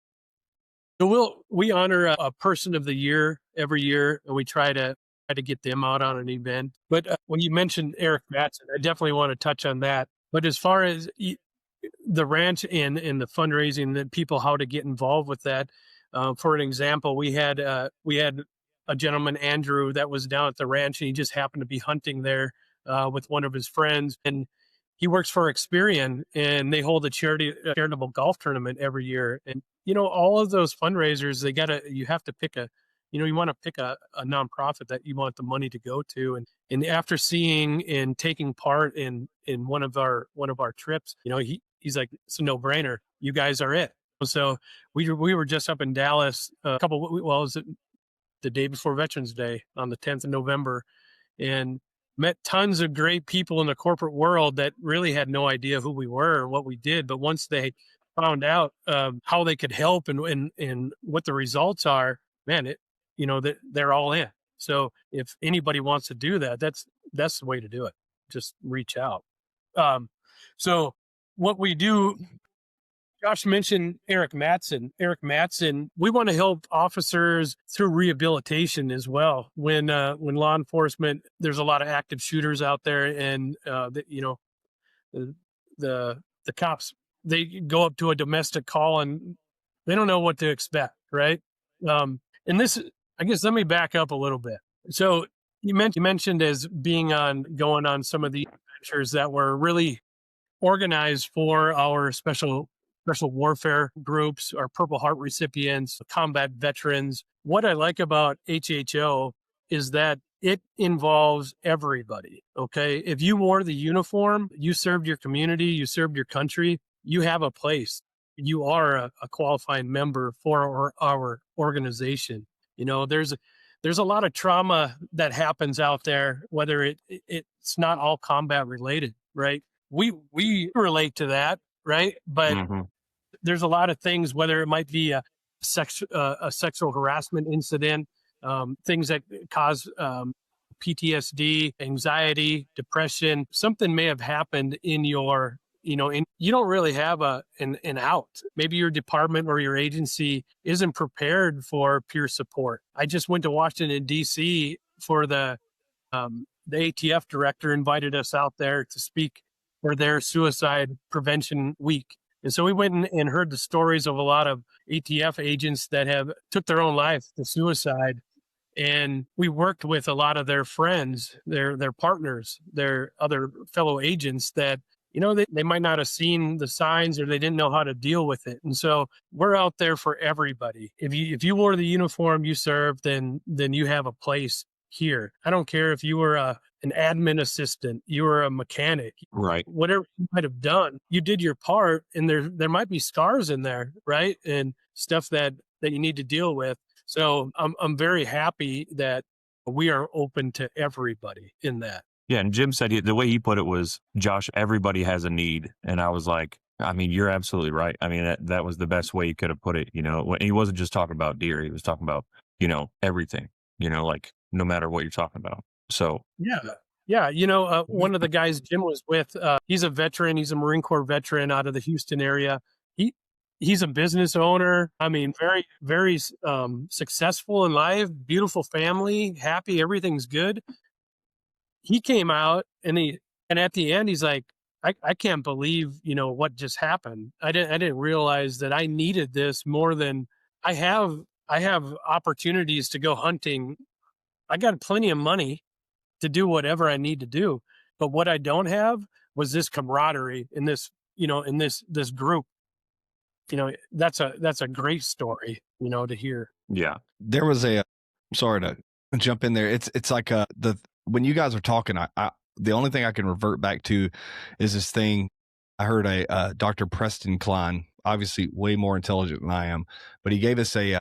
[SPEAKER 4] So we honor a person of the year every year, and we try to get them out on an event. But when you mentioned Eric Mattson, I definitely want to touch on that. But as far as the ranch and the fundraising, that people how to get involved with that. For an example, we had a gentleman, Andrew, that was down at the ranch, and he just happened to be hunting there with one of his friends, and he works for Experian, and they hold a charitable golf tournament every year. And you know, all of those fundraisers, you have to pick you want to pick a nonprofit that you want the money to go to. And after seeing and taking part in one of our trips, you know, he's like, it's a no brainer. You guys are it. So we were just up in Dallas it was the day before Veterans Day on the 10th of November, and met tons of great people in the corporate world that really had no idea who we were or what we did. But once they found out how they could help and what the results are, man, they're all in. So if anybody wants to do that, that's the way to do it. Just reach out. So what we do, Josh mentioned Eric Mattson, we want to help officers through rehabilitation as well. When law enforcement, there's a lot of active shooters out there, and the cops, they go up to a domestic call and they don't know what to expect, right? And this, I guess, let me back up a little bit. So you mentioned as going on some of the adventures that were really organized for our special warfare groups, our Purple Heart recipients, combat veterans. What I like about HHO is that it involves everybody, okay? If you wore the uniform, you served your community, you served your country, you have a place. You are a qualifying member for our organization. You know, there's a lot of trauma that happens out there, whether it's not all combat related, right? We relate to that, right? But there's a lot of things, whether it might be a sexual harassment incident, things that cause PTSD, anxiety, depression. Something may have happened in your, you don't really have an out. Maybe your department or your agency isn't prepared for peer support. I just went to Washington, D.C. for the ATF director invited us out there to speak for their suicide prevention week. And so we went and heard the stories of a lot of ATF agents that have took their own life to suicide. And we worked with a lot of their friends, their partners, their other fellow agents that, they might not have seen the signs or they didn't know how to deal with it. And so we're out there for everybody. If you wore the uniform, you served, then you have a place here. I don't care if you were an admin assistant, you were a mechanic,
[SPEAKER 1] right?
[SPEAKER 4] Whatever you might have done, you did your part, and there might be scars in there, right? And stuff that you need to deal with. So I'm very happy that we are open to everybody in that.
[SPEAKER 1] Yeah, and Jim said the way he put it was, Josh, everybody has a need, and I was like, I mean, you're absolutely right. I mean, that was the best way you could have put it. He wasn't just talking about deer; he was talking about everything. Like no matter what you're talking about. So
[SPEAKER 4] yeah. One of the guys Jim was with, he's a veteran. He's a Marine Corps veteran out of the Houston area. He's a business owner. I mean, very, very successful in life, beautiful family, happy, everything's good. he came out and at the end, he's like, I can't believe, what just happened. I didn't realize that I needed this more than I have. I have opportunities to go hunting. I got plenty of money to do whatever I need to do. But what I don't have was this camaraderie in this, in this group. That's a great story, to hear.
[SPEAKER 1] Yeah.
[SPEAKER 2] There was sorry to jump in there. It's like when you guys are talking, I the only thing I can revert back to is this thing. I heard Dr. Preston Klein, obviously way more intelligent than I am, but he gave us a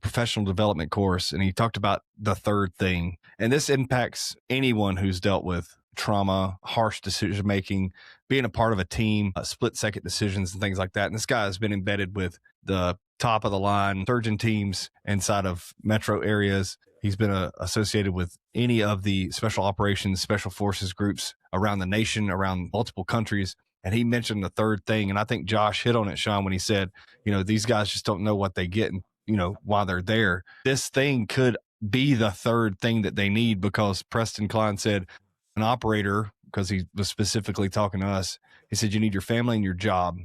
[SPEAKER 2] professional development course, and he talked about the third thing. And this impacts anyone who's dealt with trauma, harsh decision making, being a part of a team, split second decisions and things like that. And this guy has been embedded with the top of the line surgeon teams inside of metro areas. He's been associated with any of the special operations, special forces groups around the nation, around multiple countries. And he mentioned the third thing. And I think Josh hit on it, Shaun, when he said, these guys just don't know what they get while they're there. This thing could be the third thing that they need, because Preston Klein said an operator, because he was specifically talking to us, he said, you need your family and your job.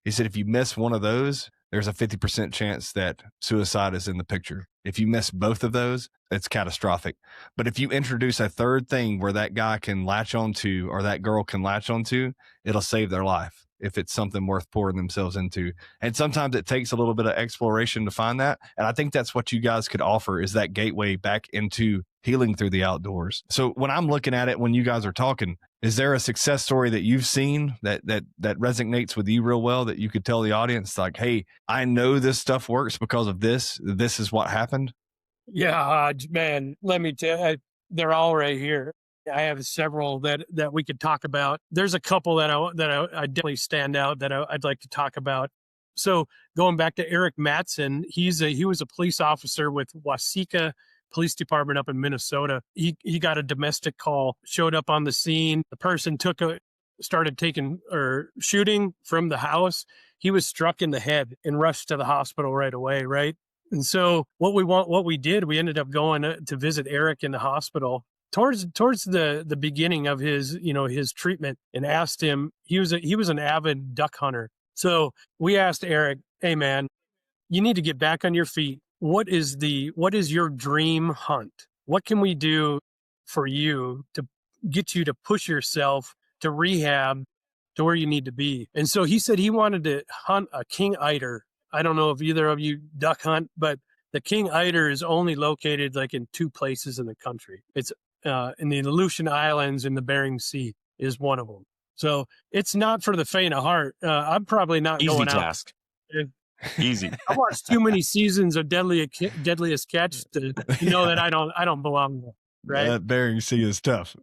[SPEAKER 2] He said, if you miss one of those, there's a 50% chance that suicide is in the picture. If you miss both of those, it's catastrophic. But if you introduce a third thing where that guy can latch onto, or that girl can latch onto, it'll save their life if it's something worth pouring themselves into. And sometimes it takes a little bit of exploration to find that. And I think that's what you guys could offer, is that gateway back into healing through the outdoors. So when I'm looking at it, when you guys are talking, is there a success story that you've seen that resonates with you real well, that you could tell the audience, like, hey, I know this stuff works because of this. This is what happened?
[SPEAKER 4] Yeah, man, let me tell you, they're all right here. I have several that we could talk about. There's a couple that I definitely stand out that I'd like to talk about. So going back to Eric Matson, he was a police officer with Waseca Police Department up in Minnesota. He got a domestic call, showed up on the scene. The person started shooting from the house. He was struck in the head and rushed to the hospital right away, right? And so we ended up going to visit Eric in the hospital towards the beginning of his treatment, and asked him, he was an avid duck hunter. So we asked Eric, hey man, you need to get back on your feet. What is your dream hunt? What can we do for you to get you to push yourself to rehab to where you need to be? And so he said he wanted to hunt a king eider. I don't know if either of you duck hunt, but the king eider is only located like in two places in the country. It's in the Aleutian Islands and the Bering Sea is one of them. So it's not for the faint of heart. I'm probably not going out. Easy task.
[SPEAKER 1] Easy.
[SPEAKER 4] I watched too many seasons of Deadliest Catch to know that I don't belong there. Right.
[SPEAKER 2] That Bering Sea is tough.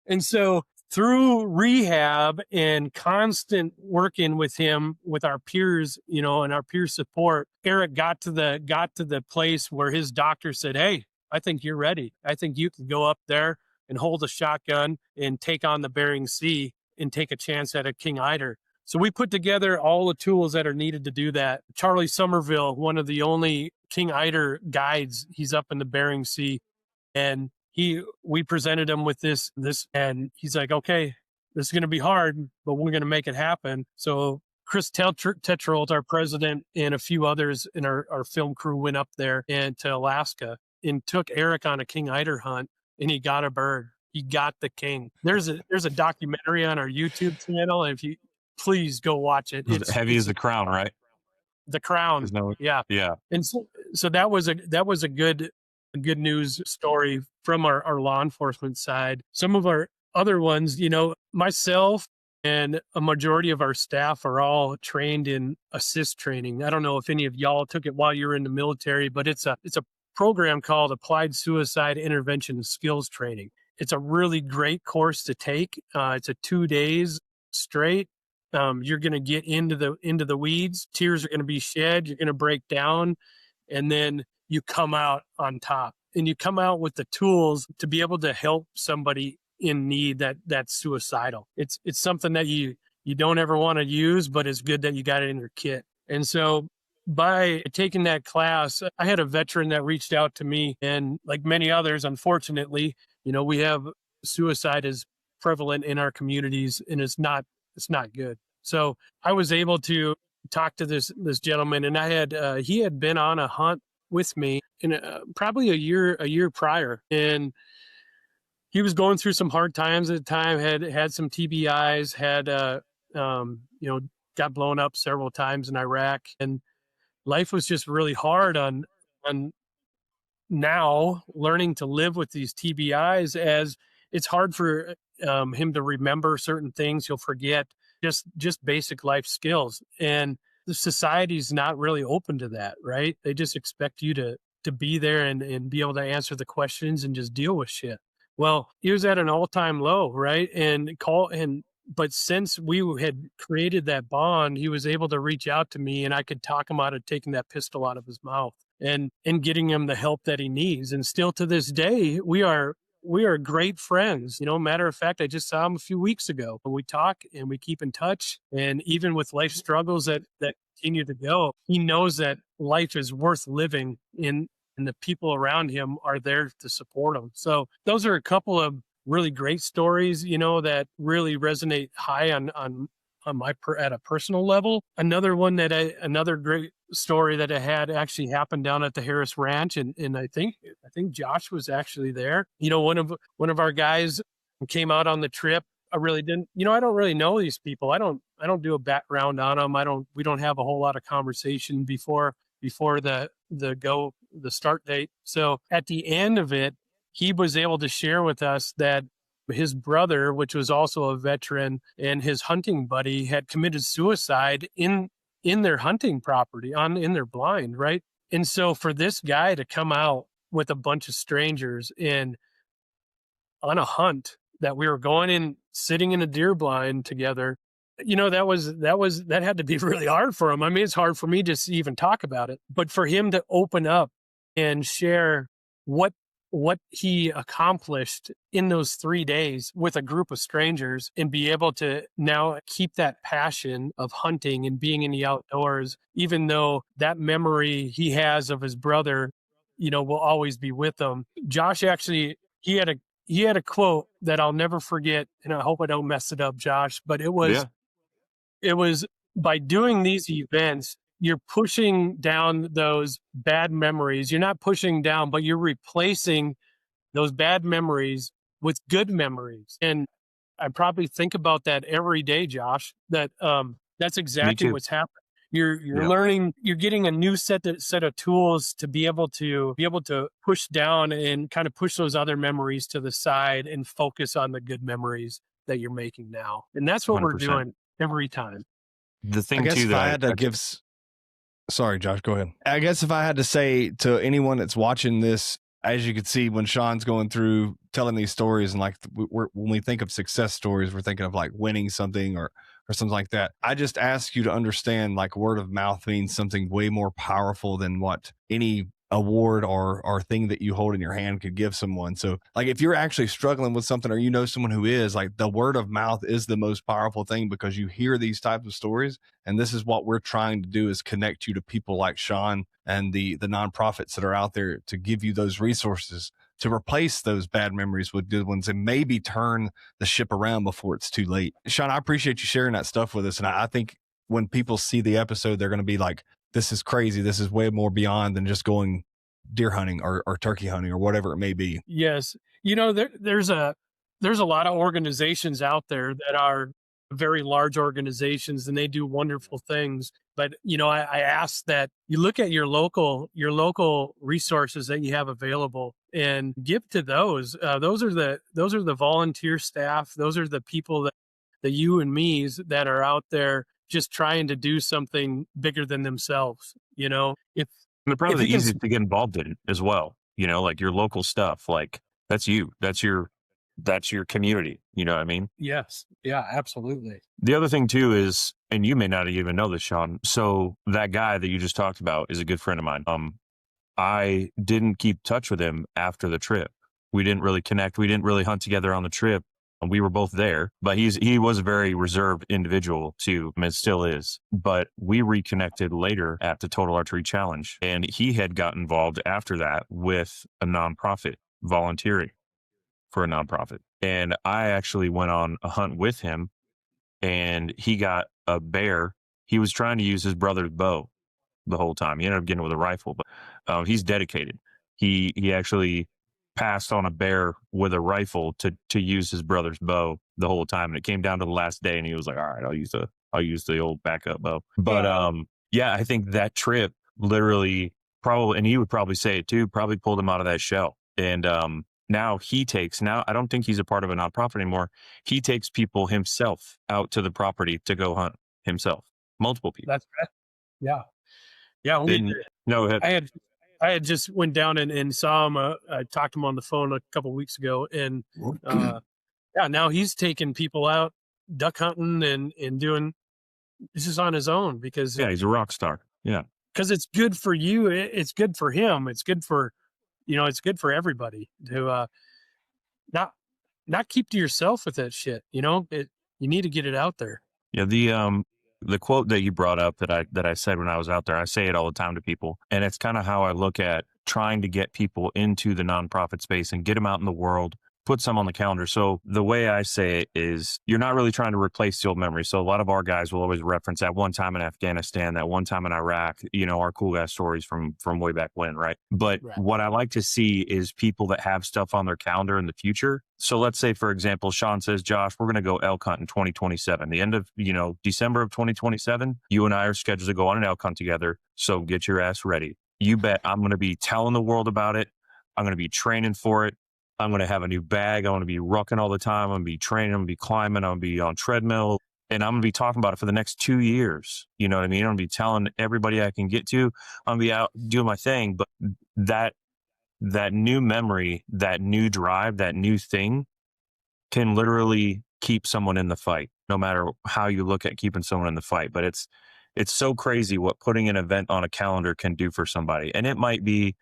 [SPEAKER 4] And so through rehab and constant working with him, with our peers, and our peer support, Eric got to the place where his doctor said, hey, I think you're ready. I think you can go up there and hold a shotgun and take on the Bering Sea and take a chance at a king eider. So we put together all the tools that are needed to do that. Charlie Somerville, one of the only king eider guides, he's up in the Bering Sea, and we presented him with this, and he's like, okay, this is going to be hard, but we're going to make it happen. So Chris Tetrault, our president, and a few others in our film crew went up there and to Alaska and took Eric on a king eider hunt, and he got a bird. He got the king. There's a documentary on our YouTube channel. If you please go watch it.
[SPEAKER 1] It's heavy as the Crown, right?
[SPEAKER 4] The Crown. Yeah. And so that was a good news story from our law enforcement side. Some of our other ones, myself and a majority of our staff are all trained in assist training. I don't know if any of y'all took it while you were in the military, but it's a program called Applied Suicide Intervention Skills Training. It's a really great course to take. It's a 2 days straight. You're going to get into the weeds. Tears are going to be shed. You're going to break down, and then you come out on top, and you come out with the tools to be able to help somebody in need that's suicidal. It's something that you don't ever want to use, but it's good that you got it in your kit. And so by taking that class, I had a veteran that reached out to me, and like many others, unfortunately, we have suicide is prevalent in our communities, and it's not good. So I was able to talk to this gentleman, and he had been on a hunt with me in probably a year prior, and he was going through some hard times at the time. Had some TBIs, got blown up several times in Iraq, and life was just really hard on now learning to live with these TBIs, as it's hard for him to remember certain things. He'll forget just basic life skills, and the society's not really open to that, right? They just expect you to be there and be able to answer the questions and just deal with shit. Well, he was at an all-time low, right? But since we had created that bond, he was able to reach out to me, and I could talk him out of taking that pistol out of his mouth and getting him the help that he needs. And still to this day, we are great friends. Matter of fact, I just saw him a few weeks ago, and we talk and we keep in touch. And even with life struggles that continue to go, he knows that life is worth living and the people around him are there to support him. So those are a couple of really great stories, that really resonate high on at a personal level. Another great story that I had actually happened down at the Harris Ranch, and I think Josh was actually there. One of our guys came out on the trip. I really didn't, I don't really know these people. I don't do a background on them. We don't have a whole lot of conversation before the start date. So at the end of it, he was able to share with us that his brother, which was also a veteran, and his hunting buddy had committed suicide in their hunting property in their blind, right? And so for this guy to come out with a bunch of strangers and on a hunt that we were going in, sitting in a deer blind together, that had to be really hard for him. I mean, it's hard for me to even talk about it, but for him to open up and share what he accomplished in those 3 days with a group of strangers and be able to now keep that passion of hunting and being in the outdoors, even though that memory he has of his brother, will always be with him. Josh actually, he had a quote that I'll never forget, and I hope I don't mess it up, Josh, but it was by doing these events, you're pushing down those bad memories. You're not pushing down, but you're replacing those bad memories with good memories. And I probably think about that every day, Josh, that's exactly what's happening. You're learning, you're getting a new set of tools to be able to push down and kind of push those other memories to the side and focus on the good memories that you're making now. And that's what 100%. We're doing every time.
[SPEAKER 1] The thing
[SPEAKER 2] I guess
[SPEAKER 1] too
[SPEAKER 2] if
[SPEAKER 1] that
[SPEAKER 2] I had to give, sorry, Josh, go ahead. I guess if I had to say to anyone that's watching this, as you can see, when Shaun's going through telling these stories, and like when we think of success stories, we're thinking of like winning something or something like that. I just ask you to understand, like, word of mouth means something way more powerful than what any award or thing that you hold in your hand could give someone. So like, if you're actually struggling with something, or someone who is, like, the word of mouth is the most powerful thing, because you hear these types of stories. And this is what we're trying to do, is connect you to people like Shaun and the nonprofits that are out there to give you those resources to replace those bad memories with good ones and maybe turn the ship around before it's too late. Shaun, I appreciate you sharing that stuff with us. And I think when people see the episode, they're going to be like, this is crazy. This is way more beyond than just going deer hunting or turkey hunting or whatever it may be.
[SPEAKER 4] Yes. There's a lot of organizations out there that are very large organizations, and they do wonderful things. But, I ask that you look at your local resources that you have available and give to those. Those are the volunteer staff. Those are the people the you and me's that are out there just trying to do something bigger than themselves. If
[SPEAKER 1] they're probably the easiest to get involved in as well. Like your local stuff, like that's you, that's your community. You know what I mean?
[SPEAKER 4] Yes. Yeah, absolutely.
[SPEAKER 1] The other thing too is, and you may not even know this, Shaun. So that guy that you just talked about is a good friend of mine. I didn't keep touch with him after the trip. We didn't really connect. We didn't really hunt together on the trip. We were both there, but he was a very reserved individual too, and it still is. But we reconnected later at the Total Archery Challenge, and he had got involved after that with a nonprofit, volunteering for a nonprofit. And I actually went on a hunt with him, and he got a bear. He was trying to use his brother's bow the whole time. He ended up getting it with a rifle, but he's dedicated. He actually passed on a bear with a rifle to use his brother's bow the whole time. And it came down to the last day, and he was like, "All right, I'll use the old backup bow." But yeah, I think that trip literally probably, and he would probably say it too, probably pulled him out of that shell. And now I don't think he's a part of a nonprofit anymore. He takes people himself out to the property to go hunt himself, multiple people.
[SPEAKER 4] That's right. Yeah. Yeah.
[SPEAKER 1] No,
[SPEAKER 4] I had just went down and saw him. I talked to him on the phone a couple of weeks ago, and yeah, now he's taking people out duck hunting and doing this is on his own because
[SPEAKER 1] he's a rock star. Yeah,
[SPEAKER 4] because it's good for you. It's good for him. It's good for it's good for everybody to not keep to yourself with that shit. You need to get it out there.
[SPEAKER 1] Yeah, the quote that you brought up that I said when I was out there, I say it all the time to people, and it's kind of how I look at trying to get people into the nonprofit space and get them out in the world, put some on the calendar. So the way I say it is, you're not really trying to replace the old memories. So a lot of our guys will always reference that one time in Afghanistan, that one time in Iraq, our cool guy stories from way back when, right? But what I like to see is people that have stuff on their calendar in the future. So let's say, for example, Shaun says, "Josh, we're going to go elk hunt in 2027. The end of, December of 2027, you and I are scheduled to go on an elk hunt together. So get your ass ready. You bet I'm going to be telling the world about it. I'm going to be training for it. I'm going to have a new bag. I'm going to be rucking all the time. I'm going to be training. I'm going to be climbing. I'm going to be on treadmill. And I'm going to be talking about it for the next 2 years. You know what I mean? I'm going to be telling everybody I can get to. I'm going to be out doing my thing." But that new memory, that new drive, that new thing can literally keep someone in the fight, no matter how you look at keeping someone in the fight. But it's so crazy what putting an event on a calendar can do for somebody. And it might be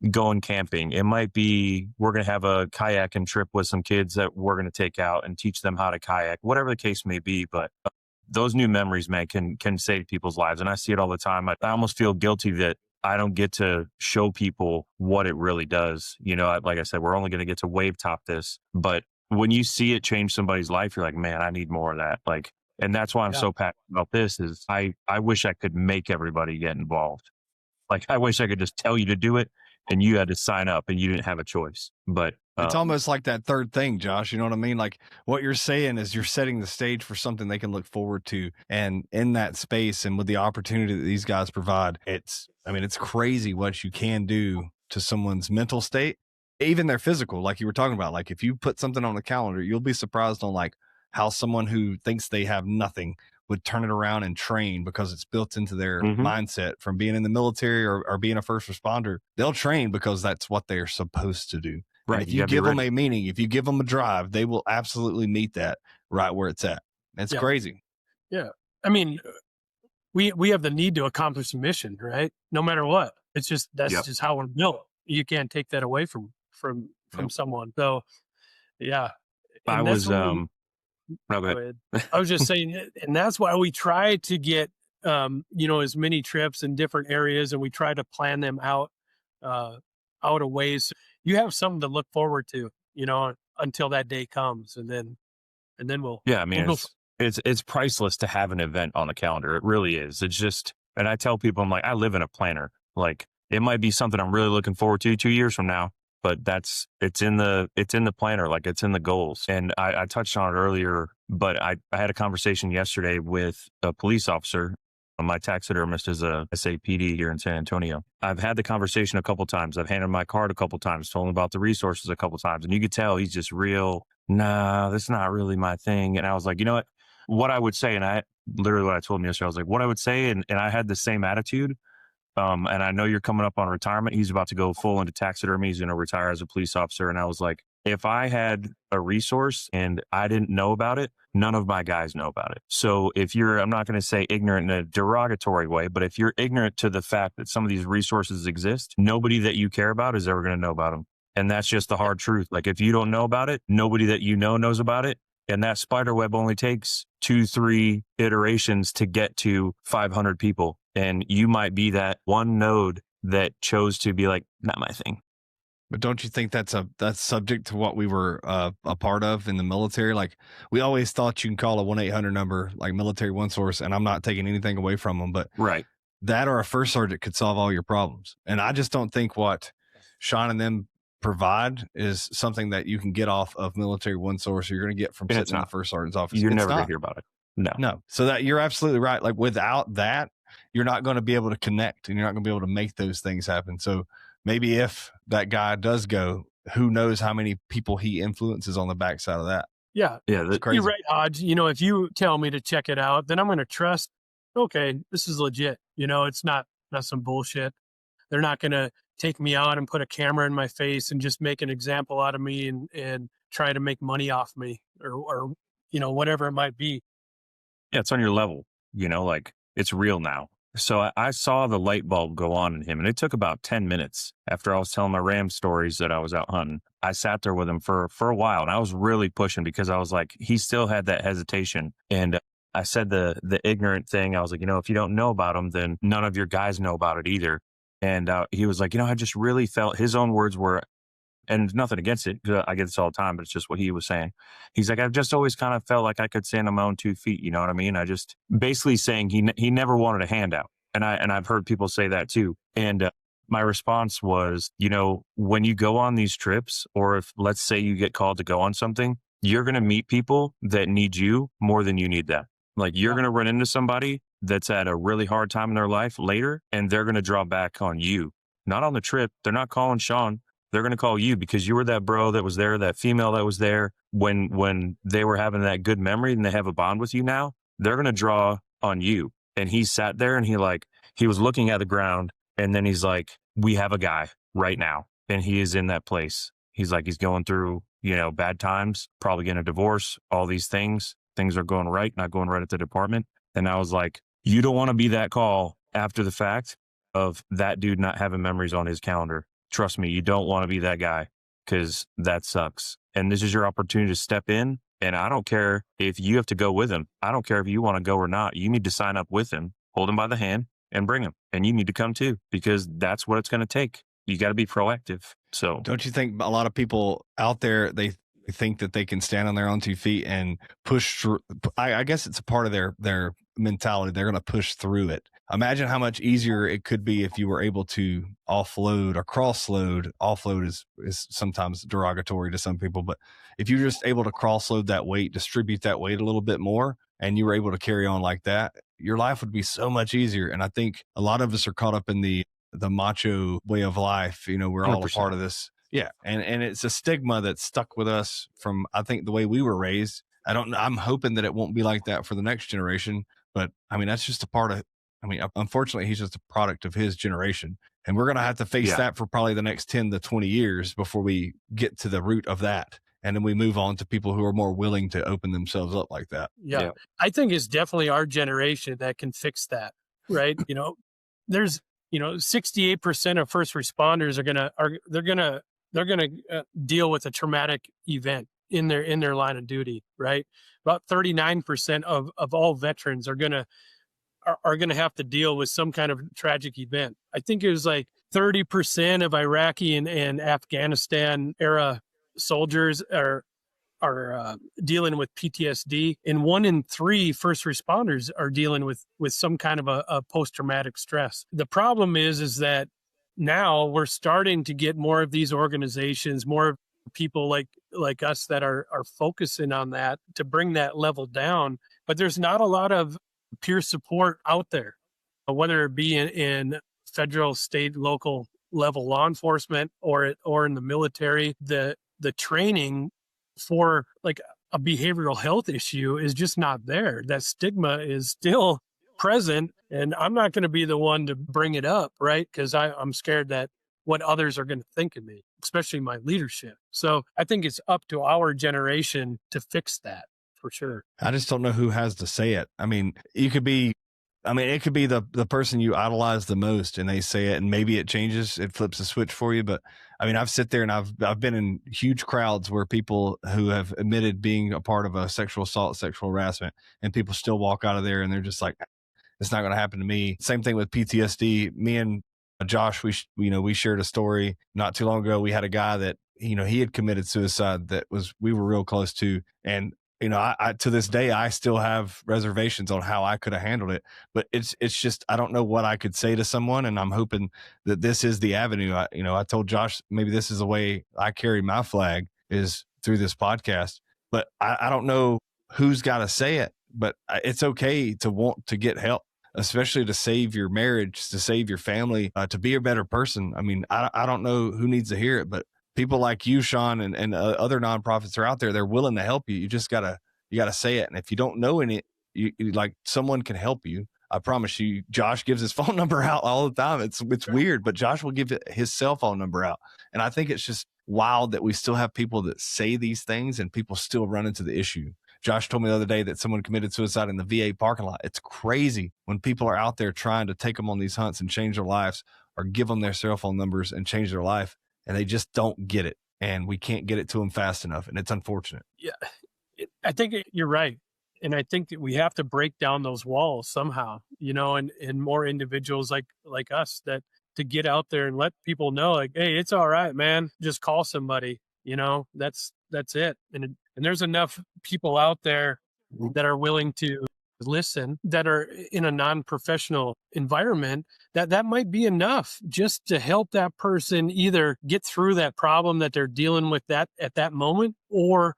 [SPEAKER 1] going camping. It might be we're going to have a kayaking trip with some kids that we're going to take out and teach them how to kayak, whatever the case may be. But those new memories, man, can save people's lives. And I see it all the time. I almost feel guilty that I don't get to show people what it really does. Like I said, we're only going to get to wave top this. But when you see it change somebody's life, you're like, man, I need more of that. And that's why I'm so passionate about this is I wish I could make everybody get involved. I wish I could just tell you to do it and you had to sign up and you didn't have a choice. But
[SPEAKER 2] it's almost like that third thing, Josh. You know what I mean? Like what you're saying is you're setting the stage for something they can look forward to. And in that space and with the opportunity that these guys provide, it's crazy what you can do to someone's mental state, even their physical, like you were talking about. Like if you put something on the calendar, you'll be surprised on how someone who thinks they have nothing would turn it around and train because it's built into their mindset from being in the military or being a first responder. They'll train because that's what they're supposed to do. Right. And if you give them a meaning, if you give them a drive, they will absolutely meet that right where it's at. It's crazy.
[SPEAKER 4] Yeah. I mean, we have the need to accomplish a mission, right? No matter what. It's just, that's just how we're built. You can't take that away from someone. So yeah. And
[SPEAKER 1] I was,
[SPEAKER 4] I was just saying, and that's why we try to get, as many trips in different areas, and we try to plan them out of ways. You have something to look forward to, until that day comes, and then we'll.
[SPEAKER 1] Yeah, I mean, it's priceless to have an event on a calendar. It really is. It's just, and I tell people, I'm like, I live in a planner. It might be something I'm really looking forward to 2 years from now. But it's in the planner, it's in the goals. And I touched on it earlier, but I had a conversation yesterday with a police officer. My taxidermist is a SAPD here in San Antonio. I've had the conversation a couple times. I've handed my card a couple times, told him about the resources a couple times. And you could tell he's just real, nah, that's not really my thing. And I was like, you know what I would say, and I literally what I told him yesterday, I was like, what I would say, and I had the same attitude. And I know you're coming up on retirement. He's about to go full into taxidermy. He's going to retire as a police officer. And I was like, if I had a resource and I didn't know about it, none of my guys know about it. So if I'm not going to say ignorant in a derogatory way, but if you're ignorant to the fact that some of these resources exist, nobody that you care about is ever going to know about them. And that's just the hard truth. If you don't know about it, nobody that you know knows about it. And that spider web only takes 2-3 iterations to get to 500 people. And you might be that one node that chose to be like, not my thing.
[SPEAKER 2] But don't you think that's subject to what we were a part of in the military? Like, we always thought you can call a 1-800 number, like Military One Source, and I'm not taking anything away from them, but
[SPEAKER 1] Right.
[SPEAKER 2] that or a first sergeant could solve all your problems. And I just don't think what Shaun and them provide is something that you can get off of Military One Source, or you're going to get from
[SPEAKER 1] And it's
[SPEAKER 2] sitting in the
[SPEAKER 1] not.
[SPEAKER 2] first sergeant's office.
[SPEAKER 1] You're
[SPEAKER 2] It's
[SPEAKER 1] never going
[SPEAKER 2] not.
[SPEAKER 1] to hear about it. No.
[SPEAKER 2] No. So that you're absolutely right. Like, without that, you're not going to be able to connect, and you're not going to be able to make those things happen. So maybe if that guy does go, who knows how many people he influences on the backside of that.
[SPEAKER 4] Yeah.
[SPEAKER 1] Yeah.
[SPEAKER 2] It's crazy.
[SPEAKER 4] You're right, Hodge. If you tell me to check it out, then I'm going to trust, okay, this is legit. It's not some bullshit. They're not going to take me out and put a camera in my face and just make an example out of me and try to make money off me or whatever it might be.
[SPEAKER 1] Yeah, it's on your level, like it's real now. So I saw the light bulb go on in him, and it took about 10 minutes after I was telling my Ram stories that I was out hunting. I sat there with him for a while, and I was really pushing because I was like, he still had that hesitation. And I said the ignorant thing. I was like, if you don't know about him, then none of your guys know about it either. And he was like, I just really felt, his own words were, and nothing against it, 'cause I get this all the time, but it's just what he was saying. He's like, I've just always kind of felt like I could stand on my own 2 feet. You know what I mean? I just basically saying he never wanted a handout. And I've heard people say that too. And my response was, when you go on these trips, or if let's say you get called to go on something, you're going to meet people that need you more than you need them. Like, you're going to run into somebody that's at a really hard time in their life later, and they're going to draw back on you, not on the trip. They're not calling Shaun. They're going to call you because you were that bro that was there, that female that was there when they were having that good memory, and they have a bond with you now. They're going to draw on you. And he sat there and he was looking at the ground, and then he's like, we have a guy right now, and he is in that place. He's like, he's going through, bad times, probably getting a divorce, all these things. Things are going right, not going right at the department. And I was like, you don't want to be that call after the fact of that dude not having memories on his calendar. Trust me, you don't want to be that guy, because that sucks. And this is your opportunity to step in. And I don't care if you have to go with him. I don't care if you want to go or not. You need to sign up with him, hold him by the hand, and bring him. And you need to come too, because that's what it's going to take. You got to be proactive. So
[SPEAKER 2] don't you think a lot of people out there, they think that they can stand on their own 2 feet and push through? I guess it's a part of their mentality. They're going to push through it. Imagine how much easier it could be if you were able to offload or cross-load. Offload is sometimes derogatory to some people, but if you're just able to cross-load that weight, distribute that weight a little bit more, and you were able to carry on like that, your life would be so much easier. And I think a lot of us are caught up in the macho way of life. We're all a
[SPEAKER 1] 100%.
[SPEAKER 2] part of this. Yeah. And it's a stigma that's stuck with us from, I think, the way we were raised. I'm hoping that it won't be like that for the next generation, but that's just a part of, unfortunately, he's just a product of his generation, and we're going to have to face that for probably the next 10 to 20 years before we get to the root of that. And then we move on to people who are more willing to open themselves up like that.
[SPEAKER 4] Yeah. I think it's definitely our generation that can fix that. Right. There's, 68% of first responders are going to deal with a traumatic event in their line of duty. Right. About 39% of all veterans are going to have to deal with some kind of tragic event. I think it was like 30% of Iraqi and Afghanistan era soldiers are dealing with PTSD, and 1 in 3 first responders are dealing with some kind of a post-traumatic stress. The problem is that now we're starting to get more of these organizations, more people like us that are focusing on that to bring that level down. But there's not a lot of peer support out there, whether it be in federal, state, local level law enforcement or in the military. The training for like a behavioral health issue is just not there. That stigma is still present, and I'm not going to be the one to bring it up, right? Because I'm scared that what others are going to think of me, especially my leadership. So I think it's up to our generation to fix that for sure.
[SPEAKER 2] I just don't know who has to say it. It could be the person you idolize the most, and they say it, and maybe it changes, it flips a switch for you. But I've sit there and I've been in huge crowds where people who have admitted being a part of a sexual assault, sexual harassment, and people still walk out of there and they're just like, it's not going to happen to me. Same thing with PTSD. Me and Josh, we shared a story not too long ago. We had a guy that, he had committed suicide that we were real close to. And, I to this day, I still have reservations on how I could have handled it, but it's just, I don't know what I could say to someone. And I'm hoping that this is the avenue. I told Josh, maybe this is the way I carry my flag, is through this podcast, but I don't know who's got to say it, but it's okay to want to get help, especially to save your marriage, to save your family, to be a better person. I mean, I don't know who needs to hear it, but people like you, Shaun, and other nonprofits are out there. They're willing to help you. You just gotta say it. And if you don't know any, you like, someone can help you. I promise you. Josh gives his phone number out all the time. It's weird, but Josh will give his cell phone number out. And I think it's just wild that we still have people that say these things and people still run into the issue. Josh told me the other day that someone committed suicide in the VA parking lot. It's crazy when people are out there trying to take them on these hunts and change their lives, or give them their cell phone numbers and change their life, and they just don't get it. And we can't get it to them fast enough. And it's unfortunate.
[SPEAKER 4] Yeah, I think you're right. And I think that we have to break down those walls somehow, and more individuals like us, that to get out there and let people know, like, hey, it's all right, man. Just call somebody, that's it. And there's enough people out there that are willing to listen, that are in a non-professional environment, that might be enough just to help that person either get through that problem that they're dealing with that at that moment, or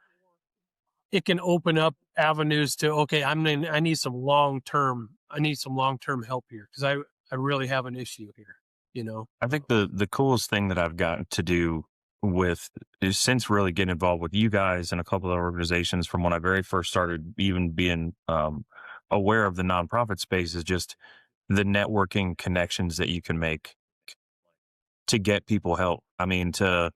[SPEAKER 4] it can open up avenues to, okay, I need some long-term help here, because I really have an issue here.
[SPEAKER 1] I think the coolest thing that I've gotten to do is, since really getting involved with you guys and a couple of organizations from when I very first started even being aware of the nonprofit space, is just the networking connections that you can make to get people help. I mean, to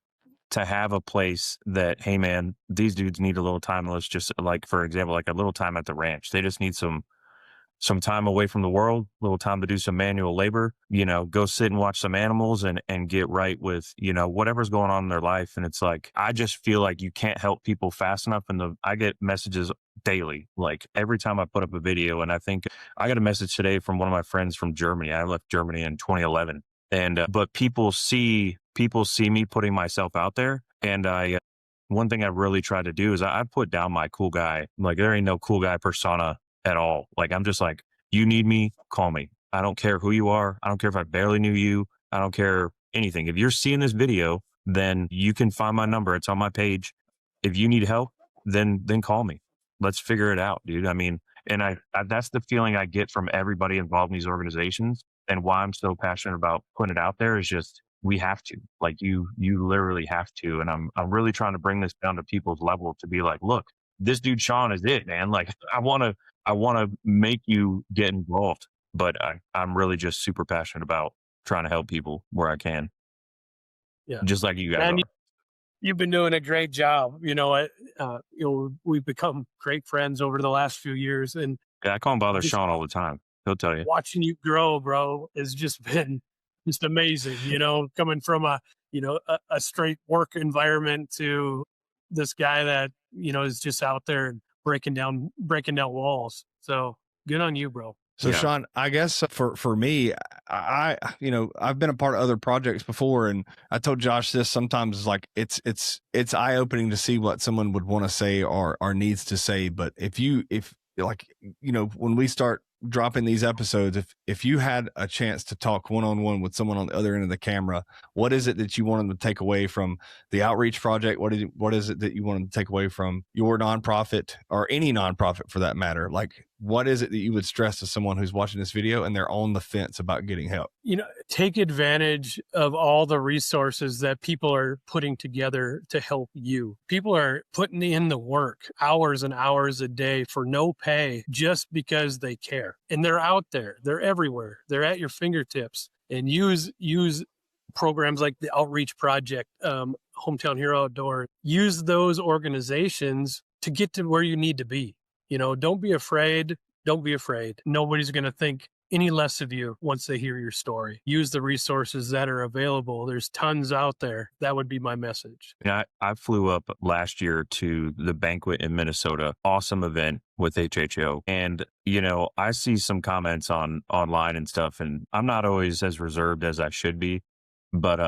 [SPEAKER 1] have a place that, hey man, these dudes need a little time. Let's just, like, for example, like a little time at the ranch. They just need some time away from the world, a little time to do some manual labor, go sit and watch some animals and get right with, whatever's going on in their life. And it's like, I just feel like you can't help people fast enough. And I get messages daily, like every time I put up a video. And I think I got a message today from one of my friends from Germany. I left Germany in 2011. And, but people see me putting myself out there. And one thing I really try to do is I put down my cool guy. Like, there ain't no cool guy persona at all. Like, I'm just like, you need me, call me. I don't care who you are. I don't care if I barely knew you. I don't care anything. If you're seeing this video, then you can find my number. It's on my page. If you need help, then call me. Let's figure it out, dude. I mean, and I that's the feeling I get from everybody involved in these organizations, and why I'm so passionate about putting it out there is just, we have to, like, you literally have to. And I'm really trying to bring this down to people's level, to be like, look, this dude Shaun is it, man. Like, I want to make you get involved, but I'm really just super passionate about trying to help people where I can.
[SPEAKER 4] Yeah.
[SPEAKER 1] Just like you guys
[SPEAKER 4] And
[SPEAKER 1] are.
[SPEAKER 4] You've been doing a great job. We've become great friends over the last few years, and
[SPEAKER 1] Yeah, I call him Father Shaun all the time. He'll tell you.
[SPEAKER 4] watching you grow, bro, has just been just amazing. Coming from a straight work environment to this guy that is just out there and breaking down walls. So good on you, bro.
[SPEAKER 2] So
[SPEAKER 1] Yeah.
[SPEAKER 2] Shaun, I guess for me, I've been a part of other projects before, and I told Josh this, sometimes like it's eye opening to see what someone would want to say or needs to say. But if when we start dropping these episodes, if you had a chance to talk one-on-one with someone on the other end of the camera, what is it that you want them to take away from the outreach project? What is it that you want them to take away from your nonprofit, or any nonprofit for that matter? Like, what is it that you would stress to someone who's watching this video and they're on the fence about getting help?
[SPEAKER 4] Take advantage of all the resources that people are putting together to help you. People are putting in the work, hours and hours a day for no pay, just because they care. And they're out there. They're everywhere. They're at your fingertips. And use programs like the Outreach Project, Hometown Hero Outdoor. Use those organizations to get to where you need to be. Don't be afraid. Don't be afraid. Nobody's going to think any less of you once they hear your story. Use the resources that are available. There's tons out there. That would be my message.
[SPEAKER 1] Yeah, I flew up last year to the banquet in Minnesota. Awesome event with HHO. And, I see some comments online and stuff, and I'm not always as reserved as I should be. But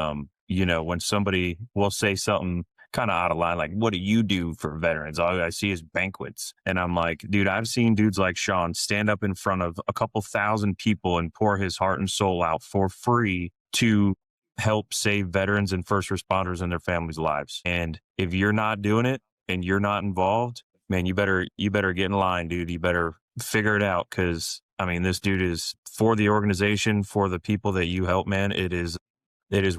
[SPEAKER 1] when somebody will say something kind of out of line, like, what do you do for veterans? All I see is banquets. And I'm like, dude, I've seen dudes like Shaun stand up in front of a couple thousand people and pour his heart and soul out for free to help save veterans and first responders and their families' lives. And if you're not doing it and you're not involved, man, you better get in line, dude. You better figure it out. Cause this dude is for the organization, for the people that you help, man. It is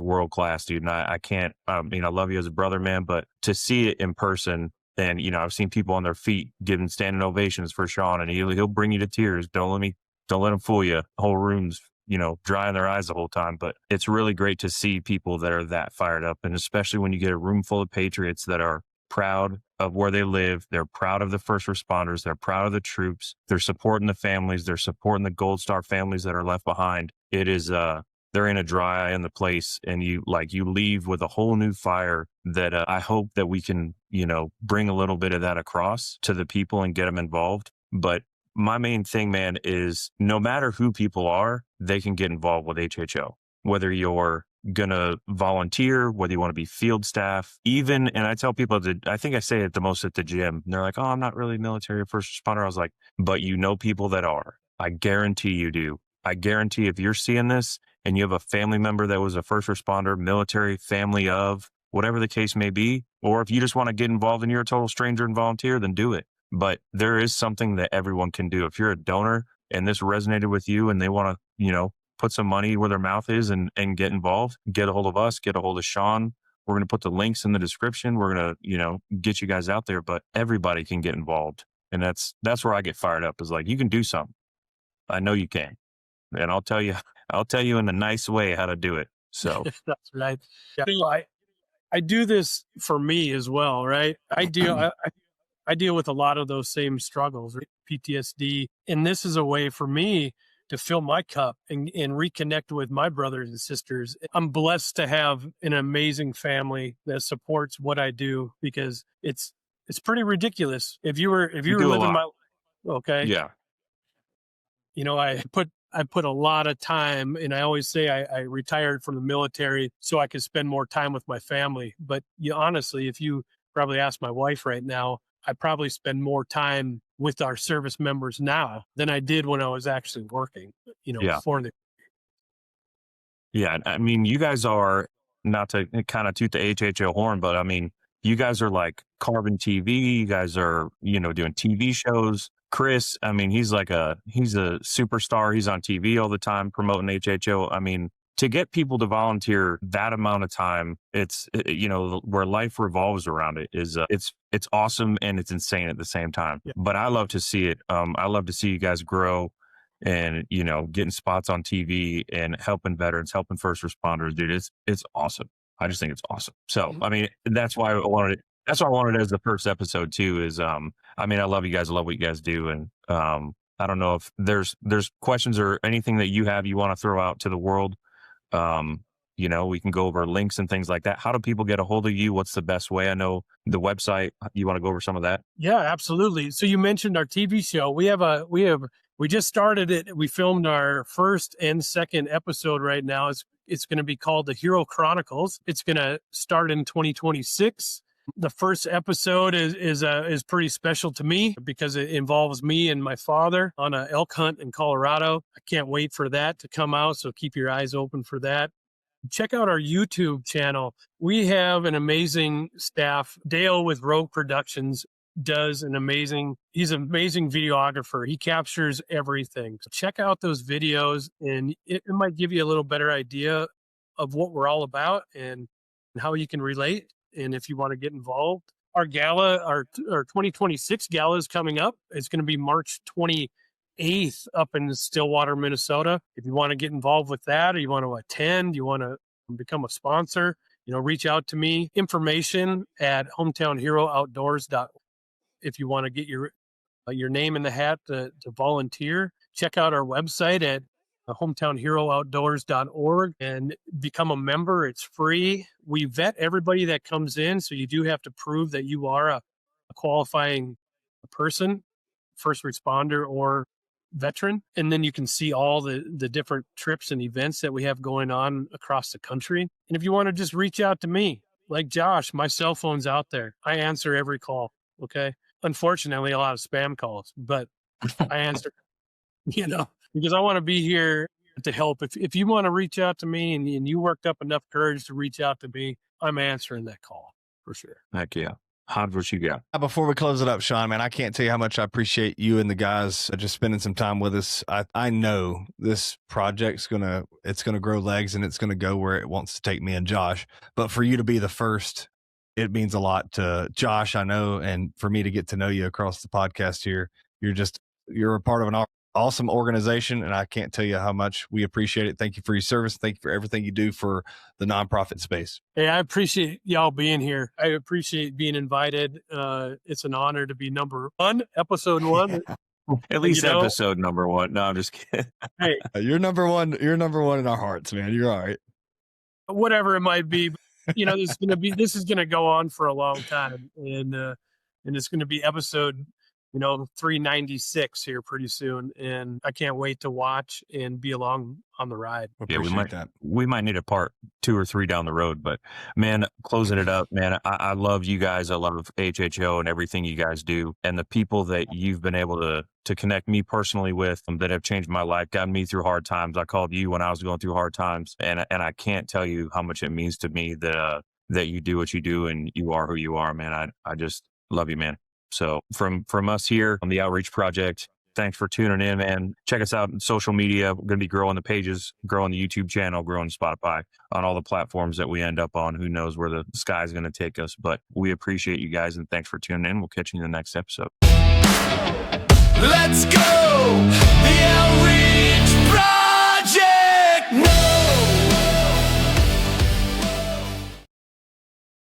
[SPEAKER 1] world class, dude. And I can't, I love you as a brother, man, but to see it in person, and, I've seen people on their feet giving standing ovations for Shaun, and he'll bring you to tears. Don't let him fool you. The whole room's, drying their eyes the whole time. But it's really great to see people that are that fired up. And especially when you get a room full of patriots that are proud of where they live. They're proud of the first responders. They're proud of the troops. They're supporting the families. They're supporting the Gold Star families that are left behind. It is, they're in a dry eye in the place, and you leave with a whole new fire that I hope that we can, bring a little bit of that across to the people and get them involved. But my main thing, man, is no matter who people are, they can get involved with HHO, whether you're going to volunteer, whether you want to be field staff, even, and I tell people that I think I say it the most at the gym. They're like, oh, I'm not really military or first responder. I was like, but people that are. I guarantee you do. I guarantee if you're seeing this and you have a family member that was a first responder, military, family of, whatever the case may be, or if you just want to get involved and you're a total stranger and volunteer, then do it. But there is something that everyone can do. If you're a donor and this resonated with you and they want to, put some money where their mouth is and get involved, get a hold of us, get a hold of Shaun. We're going to put the links in the description. We're going to, get you guys out there, but everybody can get involved. And that's where I get fired up, is like, you can do something. I know you can. And I'll tell you in a nice way how to do it. So
[SPEAKER 4] that's right. Yeah. I do this for me as well, right? I deal with a lot of those same struggles, right? PTSD. And this is a way for me to fill my cup and reconnect with my brothers and sisters. I'm blessed to have an amazing family that supports what I do, because it's pretty ridiculous. If you were living my, okay.
[SPEAKER 1] Yeah.
[SPEAKER 4] I put a lot of time, and I always say I retired from the military so I could spend more time with my family. But honestly, if you probably ask my wife right now, I probably spend more time with our service members now than I did when I was actually working, for the.
[SPEAKER 1] Yeah. You guys are, not to kind of toot the HHO horn, but you guys are like Carbon TV. You guys are, doing TV shows. Chris, he's a superstar. He's on TV all the time promoting HHO. To get people to volunteer that amount of time, where life revolves around it is, it's awesome and it's insane at the same time. Yeah. But I love to see it. I love to see you guys grow and, getting spots on TV and helping veterans, helping first responders, dude. It's awesome. I just think it's awesome. So, that's why I wanted it. That's why I wanted it as the first episode too, is, I love you guys. I love what you guys do. And, I don't know if there's questions or anything that you want to throw out to the world. We can go over links and things like that. How do people get a hold of you? What's the best way? I know the website. You want to go over some of that?
[SPEAKER 4] Yeah, absolutely. So you mentioned our TV show. We just started it. We filmed our first and second episode right now. It's going to be called The Hero Chronicles. It's going to start in 2026. The first episode is pretty special to me because it involves me and my father on an elk hunt in Colorado. I can't wait for that to come out, so keep your eyes open for that. Check out our YouTube channel. We have an amazing staff. Dale with Rogue Productions he's an amazing videographer. He captures everything. So check out those videos, and it might give you a little better idea of what we're all about and how you can relate. And if you want to get involved, our gala, our 2026 gala is coming up. It's going to be March 28th up in Stillwater, Minnesota. If you want to get involved with that, or you want to attend, you want to become a sponsor, reach out to me. Information at hometownherooutdoors.org. If you want to get your your name in the hat to volunteer, check out our website at hometownherooutdoors.org and become a member. It's free. We vet everybody that comes in, so you do have to prove that you are a qualifying person, first responder or veteran. And then you can see all the different trips and events that we have going on across the country. And if you want to just reach out to me, like Josh, my cell phone's out there. I answer every call. Okay. Unfortunately, a lot of spam calls, but I answer, because I want to be here to help. If you want to reach out to me and you worked up enough courage to reach out to me, I'm answering that call for sure.
[SPEAKER 1] Heck yeah. Hans, what you got?
[SPEAKER 2] Before we close it up, Shaun, man, I can't tell you how much I appreciate you and the guys just spending some time with us. I know this project's it's gonna grow legs and it's gonna go where it wants to take me and Josh. But for you to be the first, it means a lot to Josh, I know, and for me to get to know you across the podcast here. You're a part of an awesome organization, and I can't tell you how much we appreciate it. Thank you for your service. Thank you for everything you do for the nonprofit space.
[SPEAKER 4] Hey, I appreciate y'all being here. I appreciate being invited. It's an honor to be number one, episode 1.
[SPEAKER 1] At least episode number 1. No, I'm just kidding.
[SPEAKER 4] Hey,
[SPEAKER 2] you're number one. You're number one in our hearts, man. You're all right.
[SPEAKER 4] Whatever it might be, this is gonna go on for a long time, and it's gonna be episode 396 here pretty soon, and I can't wait to watch and be along on the ride.
[SPEAKER 1] Yeah, we might need a part 2 or 3 down the road, but man, closing it up, man, I love you guys. I love HHO and everything you guys do, and the people that you've been able to connect me personally with that have changed my life, gotten me through hard times. I called you when I was going through hard times, and I can't tell you how much it means to me that you do what you do and you are who you are, man. I just love you, man. So from us here on the Outreach Project, thanks for tuning in, man. Check us out on social media. We're going to be growing the pages, growing the YouTube channel, growing Spotify, on all the platforms that we end up on. Who knows where the sky's going to take us, but we appreciate you guys and thanks for tuning in. We'll catch you in the next episode.
[SPEAKER 5] Let's go, the Outreach Project.